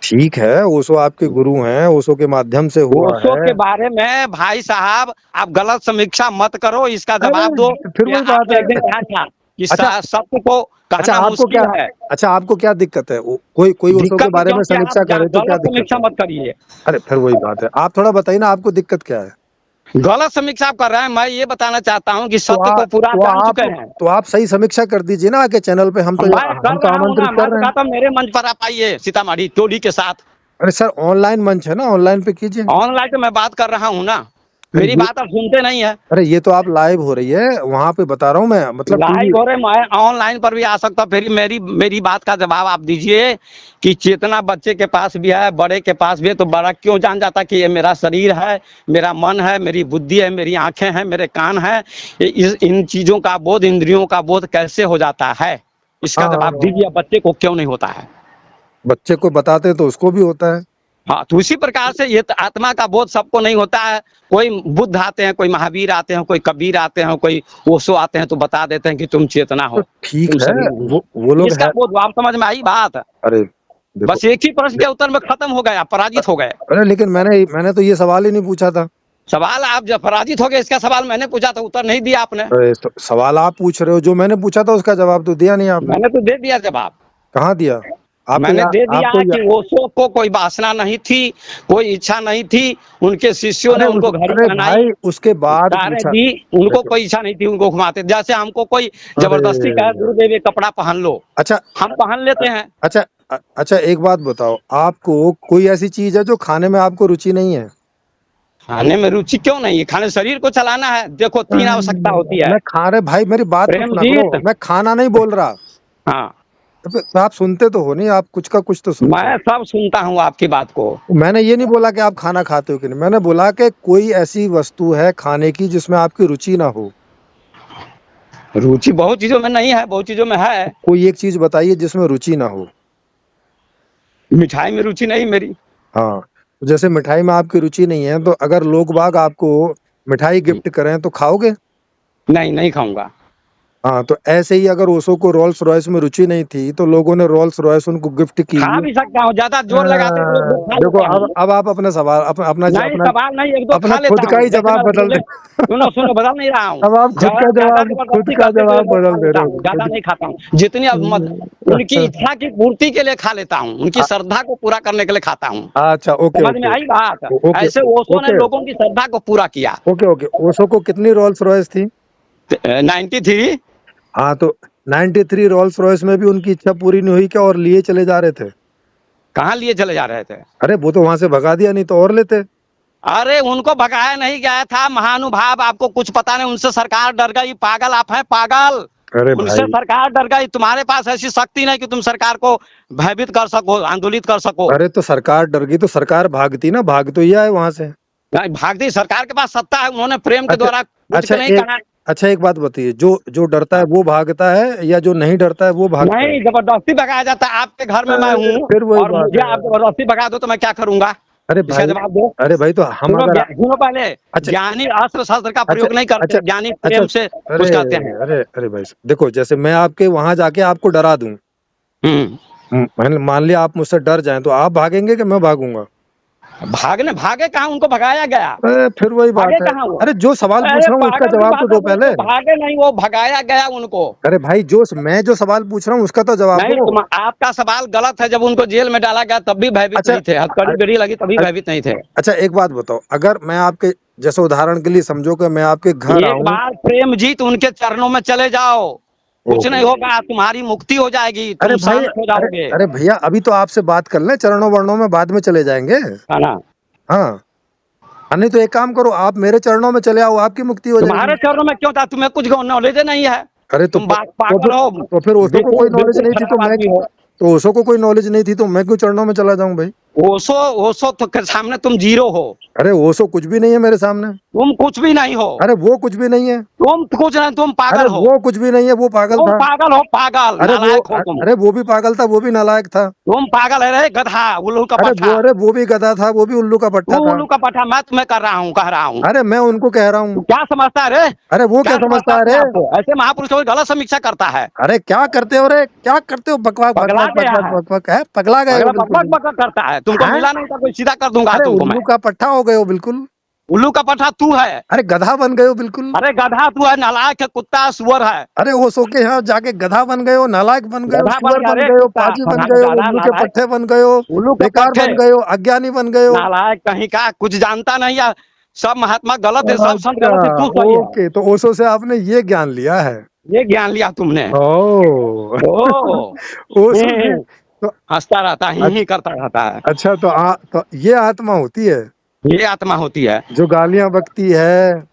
ठीक है, ओशो आपके गुरु हैं, ओशो के माध्यम से हुआ ओशो है। के बारे में भाई साहब आप गलत समीक्षा मत करो। इसका जवाब दो अरे फिर कि वही बात आपने है। एक दिन कहा था कि अच्छा, सत्य को अच्छा कहना आपको क्या, मुश्किल है। अच्छा आपको क्या दिक्कत है? कोई कोई ओशो के दिक्कत बारे में क्योंकि आप समीक्षा करे तो क्या गलत दिक्कत समीक्षा है? मत करिए। अरे फिर वही बात है, आप थोड़ा बताइए ना, आपको दिक्कत क्या है? गलत समीक्षा आप कर रहे हैं। मैं ये बताना चाहता हूँ कि तो सत्य को आप पूरा तो जान चुके आप हैं। तो आप सही समीक्षा कर दीजिए ना आके चैनल पे, हम मैं कर तो रहा हूँ ना। आमंत्रित मैं कर तो रहे हैं। कहता हूँ मेरे मंच पर आप आइए, सीतामढ़ी टोली के साथ। अरे सर, ऑनलाइन मंच है ना, ऑनलाइन पे कीजिए। ऑनलाइन तो मैं बात कर रहा हूँ ना। अरे मेरी ये, बात आप सुनते नहीं है। अरे ये तो आप लाइव हो रही है, वहां पे बता रहा हूँ मैं, मतलब टीवी। लाइव हो रहे, मैं ऑनलाइन पर भी आ सकता। फिर मेरी मेरी बात का जवाब आप दीजिए कि चेतना बच्चे के पास भी है, बड़े के पास भी है, तो बड़ा क्यों जान जाता कि ये मेरा शरीर है, मेरा मन है, मेरी बुद्धि है, मेरी आंखें हैं, मेरे कान हैं। इन चीजों का बोध, इंद्रियों का बोध कैसे हो जाता है? इसका जवाब हाँ, दीजिए, बच्चे को क्यों नहीं होता है? बच्चे को बताते तो उसको भी होता है। हाँ, तो उसी प्रकार से ये आत्मा का बोध सबको नहीं होता है। कोई बुद्ध आते हैं, कोई महावीर आते हैं, कोई कबीर आते हैं, कोई ओशो आते हैं, तो बता देते हैं कि तुम चेतना तो हो, ठीक तुम है, शरीर नहीं वो हो। लोग इसका है। बोध आप समझ में आई बात? अरे देखो, बस एक ही प्रश्न के उत्तर में खत्म हो गया, पराजित हो गए। अरे लेकिन मैंने तो ये सवाल ही नहीं पूछा था। सवाल आप जब पराजित हो गए, इसका सवाल मैंने पूछा था, उत्तर नहीं दिया आपने। अरे तो सवाल आप पूछ रहे हो, जो मैंने पूछा था उसका जवाब तो दिया नहीं आपने। मैंने तो दे दिया जवाब। कहाँ दिया? मैंने दे दिया आपको कि ओशो को कोई वासना नहीं थी, कोई इच्छा नहीं थी, उनके शिष्यों ने अरे उनको घड़ी अरे पहनाई, भाई उसके बाद दारें पूछा। दी, उनको देखो, कोई इच्छा नहीं थी, उनको घुमाते जैसे हमको कोई अरे जबरदस्ती कहे गुरुदेव ये कपड़ा पहन लो, अच्छा हम पहन लेते हैं। अच्छा अच्छा एक बात बताओ, आपको कोई ऐसी चीज है जो खाने में आपको रुचि नहीं है? खाने में रुचि क्यों नहीं है? खाने शरीर को चलाना है, देखो 3 आवश्यकता होती है। मैं खा रहे भाई, मेरी बात तो सुना करो, प्रेमजीत, मैं खाना नहीं बोल रहा। हाँ, तो आप सुनते तो हो नहीं, आप कुछ का कुछ तो सुनते मैं हो। सब सुनता हूँ आपकी बात को। मैंने ये नहीं बोला कि आप खाना खाते हो कि नहीं, मैंने बोला कि कोई ऐसी वस्तु है खाने की जिसमें आपकी रुचि ना हो। रुचि बहुत चीजों में नहीं है, बहुत चीजों में है। कोई एक चीज बताइए जिसमें रुचि ना हो। मिठाई में रुचि नहीं मेरी। हाँ, तो जैसे मिठाई में आपकी रुचि नहीं है, तो अगर लोग बाग आपको मिठाई गिफ्ट करें तो खाओगे? नहीं, नहीं खाऊंगा। हाँ, तो ऐसे ही अगर ओशो को रोल्स रॉयस में रुचि नहीं थी तो लोगों ने रोल्स रॉयस उनको गिफ्ट की। खा भी सकता हूँ, ज्यादा जोर लगाते तो एक दो खा देखो, लेता हूँ। अब आप अपने सवाल अपना नहीं, अपना सवाल नहीं, एक दो अपना खा खुद लेता का हूँ, ही जैसे जवाब मेरा बदल दे। सुनो सुनो, बदल नहीं रहा हूँ। अब आप ज्यादा जबरदस्ती करते तो एक दो खा बदल दे लेता रहे हूँ, हो ज्यादा नहीं खाता हूँ। जितनी उनकी इच्छा की पूर्ति के लिए खा लेता हूँ, उनकी श्रद्धा को पूरा करने के लिए खाता हूँ। अच्छा, ओके समझ में ओके आई बात? ओके ऐसे ओशो ने ओके लोगों की श्रद्धा को पूरा किया। ओके ओके ओशो को कितनी रोल्स रॉयस थी? 93। हाँ, तो 93 रोल्स रॉयस में भी उनकी इच्छा पूरी नहीं हुई क्या, और लिए चले जा रहे थे? कहाँ लिए चले जा रहे थे? अरे वो तो वहां से भगा दिया, नहीं तो और लेते। अरे उनको भगाया नहीं गया था महानुभाव, आपको कुछ पता नहीं, उनसे सरकार डर गई। पागल आप हैं, पागल। अरे उनसे भाई, सरकार डर गई। तुम्हारे पास ऐसी शक्ति नहीं कि तुम सरकार को भयभीत कर सको, आंदोलित कर सको। अरे तो सरकार डर गई तो सरकार भागती ना, भाग तो ये आए वहां से। नहीं भागती, सरकार के पास सत्ता है, उन्होंने प्रेम के अच्छा द्वारा कुछ अच्छा नहीं कहा। अच्छा एक बात बताइए, जो जो डरता है वो भागता है या जो नहीं डरता है वो भागता है? नहीं, जबरदस्ती भगाया जाता है। आपके घर में मैं हूँ फिर वही और बात मुझे है आप यार। जबरदस्ती भगा दो तो मैं क्या करूंगा? अरे इसका भाई, जवाब दो। अरे भाई, तो हम सुनो, अगर सुनो पहले, अच्छा ज्ञानी अस्त्र शस्त्र का अच्छा प्रयोग नहीं अच्छा करते, ज्ञानी अच्छा प्रेम से अरे कुछ कहते हैं। अरे भाई, देखो, जैसे मैं आपके वहां जाके आपको डरा दूं, हम्म। मान लिया आप मुझसे डर जाएं, तो आप भागेंगे कि मैं भागूंगा? भागे कहाँ? उनको भगाया गया। अरे फिर वही बात भागे है। कहाँ वो? अरे जो सवाल पूछ अरे रहा हूँ उसका पागल की जवाब तो बात दो है, पहले। उनको भागे नहीं, वो भगाया गया उनको। अरे भाई, मैं जो सवाल पूछ रहा हूँ उसका तो जवाब नहीं, दो। आपका सवाल गलत है। जब उनको जेल में डाला गया तब भी भयभीत अच्छा नहीं थे, हथकड़ी बेड़ी लगी तभी भयभीत नहीं थे। अच्छा एक बात बताओ, अगर मैं आपके जैसे उदाहरण के लिए समझो कि मैं आपके घर एक आऊं। बार प्रेम जीत उनके चरणों में चले जाओ, कुछ ओहो, नहीं होगा, तुम्हारी मुक्ति हो जाएगी, अरे तुम भाई, शांत हो अरे जाओगे। अरे भैया, अभी तो आपसे बात कर लें, चरणों वर्णों में बाद में चले जाएंगे। है ना? हाँ, नहीं तो एक काम करो, आप मेरे चरणों में चले आओ, आपकी मुक्ति हो तुम्हारे जाएगी। चरणों में क्यों था? तुम्हें कुछ नॉलेज नहीं है, अरे तुम बात पागल हो, तो फिर ओशो को कोई बिल्कुल नॉलेज बिल्कुल नहीं थी तो खराब मैं, आदमी हो। तो ओशो को कोई नॉलेज नहीं थी तो मैं क्यों चरणों में चला जाऊं भाई? ओशो, ओशो तो के सामने तुम जीरो हो। अरे ओशो कुछ भी नहीं है मेरे सामने। तुम कुछ भी नहीं हो। अरे वो कुछ भी नहीं है। तुम कुछ नहीं, तुम अरे पागल हो। वो कुछ भी नहीं है, वो पागल तुम था। पागल हो, पागल नालायक हो तुम। अरे वो भी पागल था, वो भी नालायक था। तुम पागल है रे गधा, उल्लू का पट्टा। अरे वो भी गधा था, वो भी उल्लू का तू पट्टा था। उल्लू का पट्टा, मैं तुम्हें कर रहा हूँ, कह रहा हूँ। अरे मैं उनको कह रहा तू हूँ। क्या समझता है रे? अरे वो क्या क्या समझता समझता है है अपने रे? आप को? ऐसे महापुरुषों की गलत समीक्षा करता है। अरे क्या करते हो रे, क्या करते हो? बकवाक पगला बकवाक गया बकवाक है, बकवाक है, पगला गए हो पगला बिल्कुल। बकबक बकबक करता है। तुमको हैं? मिला नहीं था कोई, सीधा कर दूंगा अरे तुमको मैं। उल्लू का पट्टा हो गए हो बिल्कुल। उल्लू का पट्टा तू है। अरे गधा बन गए हो बिल्कुल। अरे गधा तू है, नालायक है, कुत्ता सुअर है। अरे वो सो के यहाँ जाके गधा बन गए हो, नालायक बन गए हो, गधा बन सुअर गया बन रे, गए हो, कुत्ता पाजी बन गए हो, गधा उल्लू के नालायक, पट्टे बन गए हो, उल्लू के बेकार पट्टे, बन गए हो, अज्ञानी बन गए हो। नालायक कहीं का, कुछ जानता नहीं है। सब महात्मा गलत है, सब संत अच्छा, गलत है, तू सही है। ओके, तो ओशो से आपने ये ज्ञान लिया है? ये ज्ञान लिया तुमने। ओ ओ ओशो से तो हंसता रहता है, ही करता रहता है। अच्छा, तो ये आत्मा होती है ये आत्मा होती है जो गालियां बकती है,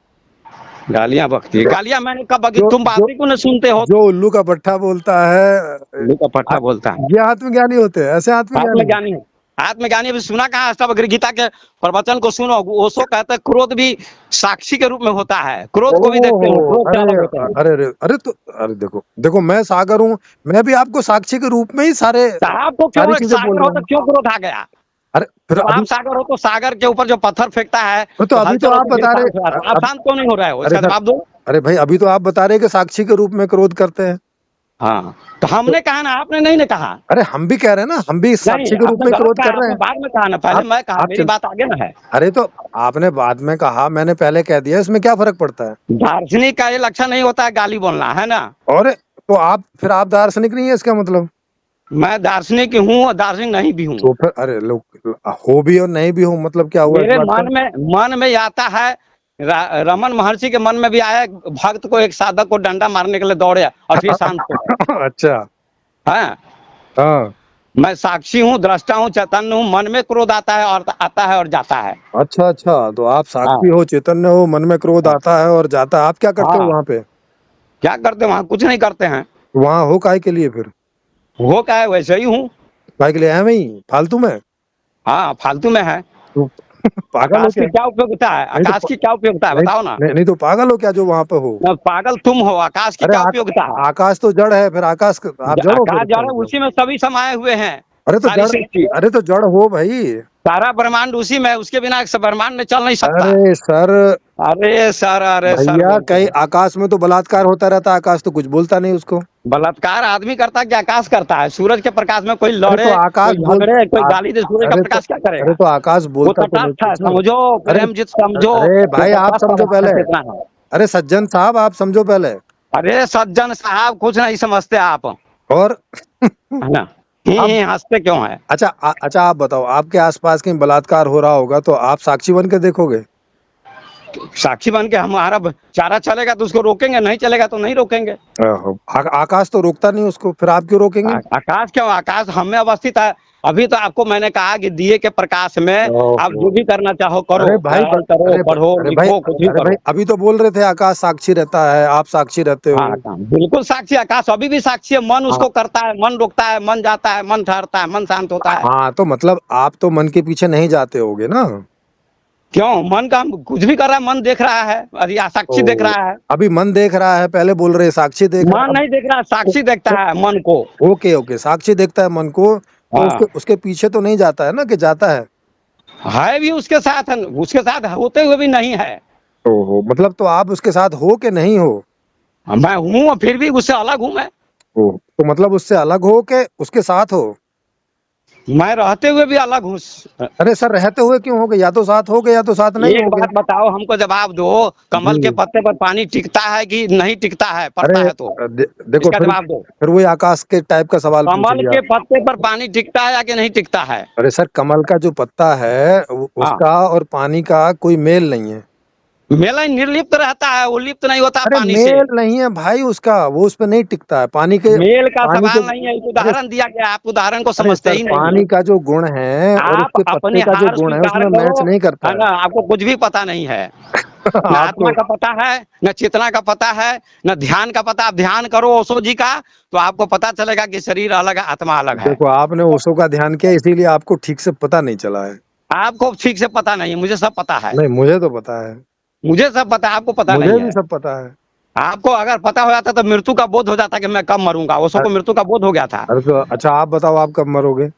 गालियां बकती है। गालियां मैंने कब बकी? जो तुम बात जो ही क्यों नहीं सुनते हो? जो उल्लू का पट्टा बोलता है। उल्लू का पट्टा बोलता है। ये आत्मज्ञानी होते हैं, ऐसे आत्मज्ञानी। आत्मज्ञानी है। आत्मज्ञानी अभी सुना कहाँ? सब गीता के प्रवचन को सुनो। ओशो कहते हैं क्रोध भी साक्षी के रूप में होता है, क्रोध को भी देखते हैं, क्रोध से अलग होते हैं। अरे तो अरे देखो मैं सागर हूँ, मैं भी आपको साक्षी के रूप में ही साहब को क्यों, सारी एक चीजें बोल सागर रहा हो तो हूँ। क्यों क्रोध आ गया? अरे फिर जब आप अभी सागर हो तो सागर के ऊपर जो पत्थर फेंकता है तो अभी हलचल तो आप होती है, बता गिरफ्तार हो जाता है। आप रहे। शांत क्यों नहीं हो रहे हो? अरे इसका सर, जवाब दो। अरे भाई, अभी तो आप बता रहे कि साक्षी के रूप में क्रोध करते हैं। हाँ, तो हमने कहा ना, आपने नहीं ना कहा। अरे हम भी कह रहे हैं ना, हम भी नहीं, साक्षी के रूप आपने में गलत क्रोध कहा, कर रहे आपने हैं। बाद में कहा ना, पहले मैं कहा, मेरी बात आगे ना है। अरे तो आपने बाद में कहा, मैंने पहले कह दिया, इसमें क्या फर्क पड़ता है? दार्शनिक का ये लक्षण नहीं होता है गाली बोलना, है ना? और तो आप दार्शनिक नहीं है इसका मतलब? हैं? मैं दार्शनिक हूँ और दार्शनिक नहीं भी हूँ। तो फिर अरे लोग हो भी और नहीं भी हो, मतलब क्या हुआ इस मेरे बात का? मन में आता है, रमन महर्षि के मन में भी आया, भक्त को, एक साधक को डंडा मारने के लिए दौड़े और फिर शांत हो गए। अच्छा। हाँ, हाँ। मैं साक्षी हूँ, दृष्टा हूँ, चैतन्य हूँ, मन में क्रोध आता है और जाता है। अच्छा अच्छा, तो आप हाँ साक्षी हो, चैतन्य हो, मन में क्रोध हाँ आता है और जाता है। आप क्या करते हो हाँ। वहां पे? क्या करते हैं वहाँ? कुछ नहीं करते हैं। वहां हो काहे के लिए फिर? वो क्या है, वैसे ही हूँ। काहे के लिए है वही फालतू में? हाँ, फालतू में है। तो पागल हो आकाश क्या? की क्या उपयोगिता है? नहीं तो आकाश की क्या उपयोगिता है, नहीं, बताओ ना। नहीं तो पागल हो क्या जो वहां पे हो? ना, पागल तुम हो, आकाश की अरे क्या उपयोगिता है? आकाश तो जड़ है, फिर आकाश आप जड़ हो फिर आकाश इसका जड़ है, मतलब। उसी में सभी समाये हुए हैं। अरे तो सारी जड़, सृष्टि, अरे तो जड़ हो भाई। सारा ब्रह्मांड उसी में है, उसके बिना एक ब्रह्मांड में चल नहीं सकता। अरे सर, अरे सर भैया बोलते कहीं हैं। आकाश में तो बलात्कार होता रहता है, आकाश तो कुछ बोलता नहीं उसको। बलात्कार आदमी करता है कि आकाश करता है? सूरज के प्रकाश में कोई अरे तो लड़े, आकाश कोई बोल झगड़े, कोई आ, गाली दे, सूरज का अरे तो प्रकाश क्या अरे करेगा? तो आकाश वो बोलता तो नहीं तटस्थ है, कुछ ना। समझो अरे प्रेमजीत, समझो। अरे वो भाई आप तटस्थ समझो अवस्था पहले। चेतना है। अरे सज्जन साहब आप समझो पहले। अरे सज्जन साहब, कुछ नहीं समझते आप, और है ना? अब हंसते क्यों है? अच्छा अच्छा आप बताओ, आपके आसपास कहीं बलात्कार हो रहा होगा तो आप साक्षी बन के देखोगे? साक्षी बन के हमारा चारा चलेगा तो उसको रोकेंगे, नहीं चलेगा तो नहीं रोकेंगे। आकाश तो रोकता नहीं उसको, फिर आप क्यों रोकेंगे? आकाश क्यों? आकाश हम में अवस्थित है। अभी तो आपको मैंने कहा कि दिए के प्रकाश में आप ओहो। जो भी करना चाहो करो, अरे भाई ख्याल करो, पढ़ो, अरे भाई, लिखो, कुछ भी अरे भाई करो। अभी तो बोल रहे थे आकाश साक्षी रहता है, आप साक्षी रहते हाँ, हो। बिल्कुल साक्षी, आकाश अभी भी साक्षी है। मन हाँ उसको करता है, मन रुकता है, मन जाता है, मन ठहरता है, मन शांत होता है। हाँ, तो मतलब आप तो मन के पीछे नहीं जाते होगे ना? क्यों? मन का हम कुछ भी कर रहा है, मन देख रहा है, अरे ओ, साक्षी देख रहा है। अभी मन देख रहा है, पहले बोल रहे साक्षी देख रहा मन है, नहीं देख रहा, साक्षी देखता है मन को। ओके ओके, साक्षी देखता है मन को, तो उसके हाँ, उसके पीछे तो नहीं जाता है ना, कि जाता है? है भी उसके साथ, उसके साथ होते हुए भी नहीं है। ओहो, मतलब तो आप उसके साथ हो कि नहीं हो? मैं हूँ और फिर भी उससे अलग हूँ मैं। ओह, तो मतलब उससे अलग हो के उसके साथ हो? मैं रहते हुए भी अलग हूँ। अरे सर रहते हुए क्यों हो गए? या तो साथ हो गए या तो साथ नहीं एक हो गए। बात बताओ, हमको जवाब दो। कमल के जी। पत्ते पर पानी टिकता है कि नहीं टिकता है, अरे पड़ता है तो? देखो इसका जवाब दो। फिर वही आकाश के टाइप का सवाल पूछ कमल लिया। के पत्ते पर पानी टिकता है या कि नहीं टिकता है? अरे सर कमल का जो पत्ता है हाँ, उसका और पानी का कोई मेल नहीं है। मेला निर्लिप्त रहता है, वो लिप्त नहीं होता अरे पानी से। मेल नहीं है भाई उसका, वो उस पे नहीं टिकता है पानी के। मेल का पानी के सवाल नहीं है, एक अरे उदाहरण दिया गया, आप उदाहरण को अरे समझते सर ही नहीं है। पानी का जो गुण है और आप उसके अपने पत्ते का जो हार गुण है स्वीकार उसमें करो, मैच नहीं करता है है। ना? आपको कुछ भी पता नहीं है। न आत्मा आपको का पता है, न चेतना का पता है, न ध्यान का पता। आप ध्यान करो ओशो जी का, तो आपको पता चलेगा कि शरीर अलग है, आत्मा अलग है। देखो आपने ओशो का ध्यान किया इसीलिए आपको ठीक से पता नहीं चला है। आपको ठीक से पता नहीं है, मुझे सब पता है। नहीं मुझे तो पता है। मुझे सब पता है, आपको पता मुझे नहीं भी है। सब पता है। आपको अगर पता हो जाता तो मृत्यु का बोध हो जाता कि मैं कब मरूंगा। ओशो को मृत्यु का बोध हो गया था। अरे तो अच्छा आप बताओ आप कब मरोगे?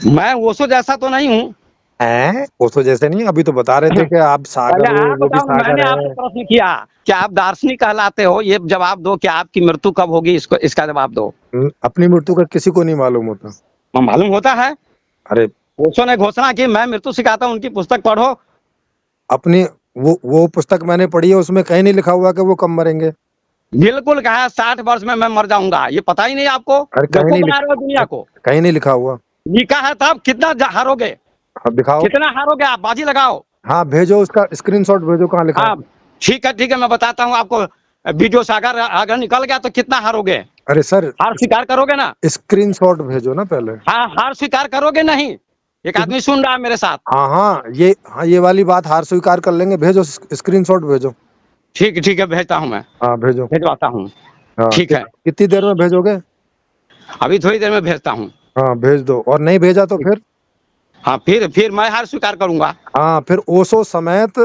मैं ओशो जैसा तो नहीं हूँ। हैं? ओशो जैसे नहीं, अभी तो बता रहे थे कि आप पहले सागर हो, आप वो भी बताओ, मैंने सागर आपसे है। प्रश्न किया कि आप दार्शनिक कहलाते हो, ये जवाब दो कि आपकी मृत्यु कब होगी, इसको इसका जवाब दो। अपनी मृत्यु का किसी को नहीं मालूम होता। मालूम होता है। अरे ओशो ने घोषणा की, मैं मृत्यु सिखाता हूँ, उनकी पुस्तक पढ़ो। अपनी वो पुस्तक मैंने पढ़ी है, उसमें कहीं नहीं लिखा हुआ कि वो कब मरेंगे। बिल्कुल कहा 60 वर्ष में मैं मर जाऊंगा, ये पता ही नहीं आपको? अरे कहीं बेवकूफ नहीं बना रहे हो दुनिया को। कहीं नहीं लिखा हुआ। लिखा है, तब कितना हारोगे? अब दिखाओ। कितना हारोगे आप? बाजी लगाओ। हाँ भेजो, उसका स्क्रीनशॉट भेजो, कहाँ लिखा है? हाँ, ठीक है, मैं बताता हूँ आपको। वीडियो से अगर अगर निकल गया तो कितना हारोगे? अरे सर हार स्वीकार करोगे ना? स्क्रीनशॉट भेजो ना पहले। हाँ, हार स्वीकार करोगे नहीं? एक आदमी सुन रहा है मेरे साथ। हाँ ये वाली बात हार स्वीकार कर लेंगे, भेजो स्क्रीनशॉट भेजो। ठीक है, भेजता हूँ मैं, हाँ भेजो। भेजवाता हूँ। हाँ ठीक है, कितनी देर में भेजोगे? अभी थोड़ी देर में भेजता हूँ। हाँ भेज दो, और नहीं भेजा तो फिर? हाँ, फिर मैं हार स्वीकार करूंगा। हाँ फिर ओशो समेत,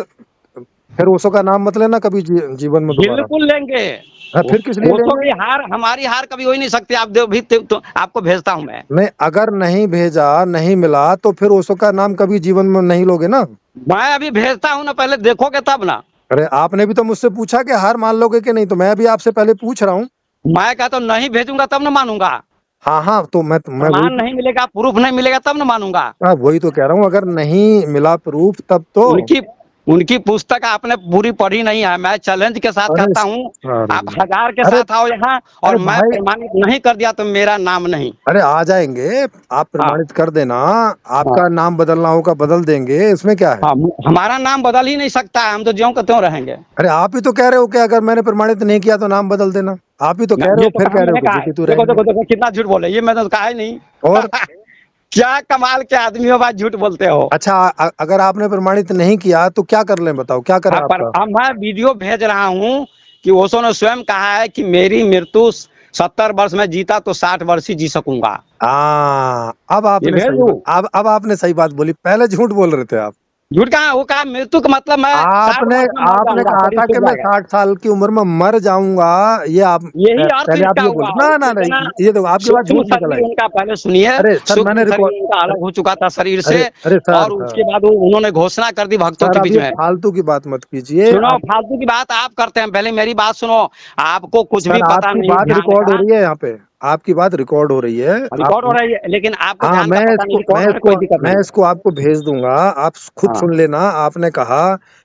फिर ओशो का नाम मत लेना कभी जीवन में दोबारा। बिल्कुल लेंगे। हाँ, फिर किस लिए ओशो लेंगे? की हार, हमारी हार कभी हो ही नहीं सकती। आप दो भी तो आपको भेजता हूँ मैं। नहीं अगर नहीं भेजा, नहीं मिला तो फिर ओशो का नाम कभी जीवन में नहीं लोगे ना? मैं अभी भेजता हूँ ना, पहले देखोगे तब ना। अरे आपने भी तो मुझसे पूछा कि हार मान लोगे कि नहीं, तो मैं भी आपसे पहले पूछ रहा हूँ। मैं कहता हूँ नहीं भेजूंगा तब ना मानूंगा। हाँ तो मैं प्रमाण नहीं मिलेगा, प्रूफ नहीं मिलेगा तब ना मानूंगा। वही तो कह रहा हूँ, अगर नहीं मिला प्रूफ तब तो। उनकी उनकी पुस्तक आपने पूरी पढ़ी नहीं है। मैं चैलेंज के साथ अरे कहता हूँ, अरे आप 1000 के अरे साथ आओ यहाँ, और अरे मैं भाई, प्रमाणित नहीं कर दिया तो मेरा नाम नहीं। अरे आ जाएंगे, आप हाँ प्रमाणित कर देना। हाँ आपका नाम बदलना होगा बदल देंगे, इसमें क्या है। हाँ, हमारा नाम बदल ही नहीं सकता है, हम तो ज्यों का त्यों रहेंगे। अरे आप ही तो कह रहे हो कि अगर मैंने प्रमाणित नहीं किया तो नाम बदल देना। आप ही तो कह रहे ये हो, तो फिर कहा कह रहे हो मैंने, कि कहा है, जीतू देखो रहेंगे। देखो देखो कितना झूठ बोले, ये मैंने तो कहा ही नहीं। और क्या कमाल के आदमी हो भाई, झूठ बोलते हो। अच्छा, अगर आपने प्रमाणित नहीं किया तो क्या कर लें, बताओ क्या करें पर आपका। अब मैं वीडियो भेज रहा हूँ कि ओशो ने स्वयं कहा है कि मेरी मृत्यु 70 वर्ष में जीता तो 60 वर्ष ही जी सकूंगा। हाँ, ये भेज दूं? अब आपने सही बात बोली, पहले झूठ बोल रहे थे आप। झूठ कहा, वो कहा मृत्यु का मतलब मैं 60 आपने वर्ष में मर आपने जाऊंगा, कहा शरीर था छूट कि मैं जाएगा। 60 साल की उम्र में मर जाऊंगा। ये आप यही अर्थ पहले आप इसका ये हुआ। बोले ना ना उससे ना नहीं, ये देखो आपकी बात सूक्ष्म झूठ निकल शरीर आई। उनका, पहले सुनिए, अरे सर, मैंने सूक्ष्म रिकॉर्ड, शरीर उनका अलग हो चुका था शरीर अरे से, अरे सर और उसके सर बाद उन्होंने घोषणा कर दी भक्तों सर के आप बीच ये में। फालतू की बात मत कीजिए सुनो, आप। फालतू की बात आप करते हैं, पहले मेरी बात सुनो। आपको कुछ भी सर पता आपकी नहीं बात ध्यान रिकॉर्ड हो का। रही है यहाँ पे, आपकी बात रिकॉर्ड हो रही है। रिकॉर्ड हो आप, रही है, लेकिन आपको हाँ, ध्यान का पता नहीं, रिकॉर्ड होने कोई दिक्कत मैं नहीं। इसको आपको भेज दूंगा, आप खुद हाँ सुन लेना। आपने कहा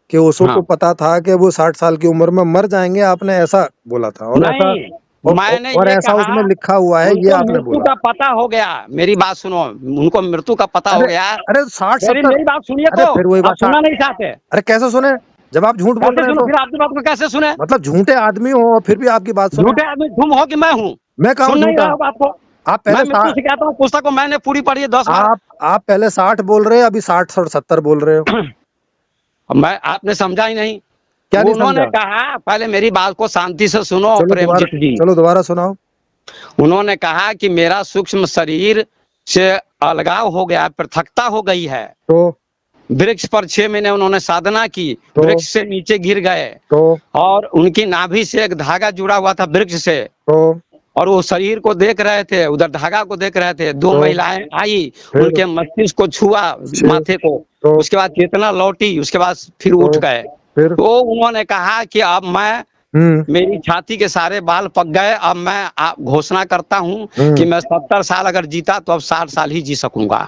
कि ओशो को हाँ, पता था कि वो 60 साल की उम्र में मर जाएंगे, आपने ऐसा बोला था। और ऐसा, नहीं, मैंने और ये ऐसा कहा उसमें लिखा हुआ है, ये उनको आपने मृत्यु बोला। का पता हो गया। मेरी बात सुनो, उनको मृत्यु का पता हो अरे गया। अरे 60 मेरी 70, मेरी बात सुनिए अरे तो। फिर वही आप बात, सुनना नहीं चाहते? अरे कैसे सुने जब आप झूठ बोल कैसे रहे हैं सुनो तो। फिर, आपकी बात को कैसे सुने? मतलब झूठे आदमी हो और फिर भी आपकी बात सुने। झूठे आदमी तुम हो कि मैं हूँ? मैं कहा हूँ सुन नहीं झूठा। रहे हो बात को? आप मैं पहले मृत्यु से कहता हूँ, पुस्तक को मैंने पूरी पढ़ी है 10 बार। आप पहले 60 बोल रहे हैं, अभी 60 और 70 बोल रहे हो। मैं, आपने समझा ही नहीं। क्या नहीं उन्होंने समझा। कहा, पहले मेरी बात को शांति से सुनो चलो दोबारा, प्रेमजीत जी। चलो दोबारा सुनाओ। उन्होंने कहा कि मेरा सूक्ष्म शरीर से अलगाव हो गया, पृथकता हो गई है। तो वृक्ष पर 6 महीने उन्होंने साधना की, तो वृक्ष से नीचे गिर गए, तो और उनकी नाभि से एक धागा जुड़ा हुआ था वृक्ष से, तो और वो शरीर को देख रहे थे, उधर धागा को देख रहे थे। 2 तो महिलाएं आई, फिर उनके मस्तिष्क को छुआ, फिर माथे को। तो उसके बाद चेतना लौटी, उसके बाद फिर उठ तो गए। फिर तो उन्होंने कहा कि अब मैं, मेरी छाती के सारे बाल पक गए, अब मैं घोषणा करता हूं कि मैं 70 साल अगर जीता तो अब 60 साल ही जी सकूंगा।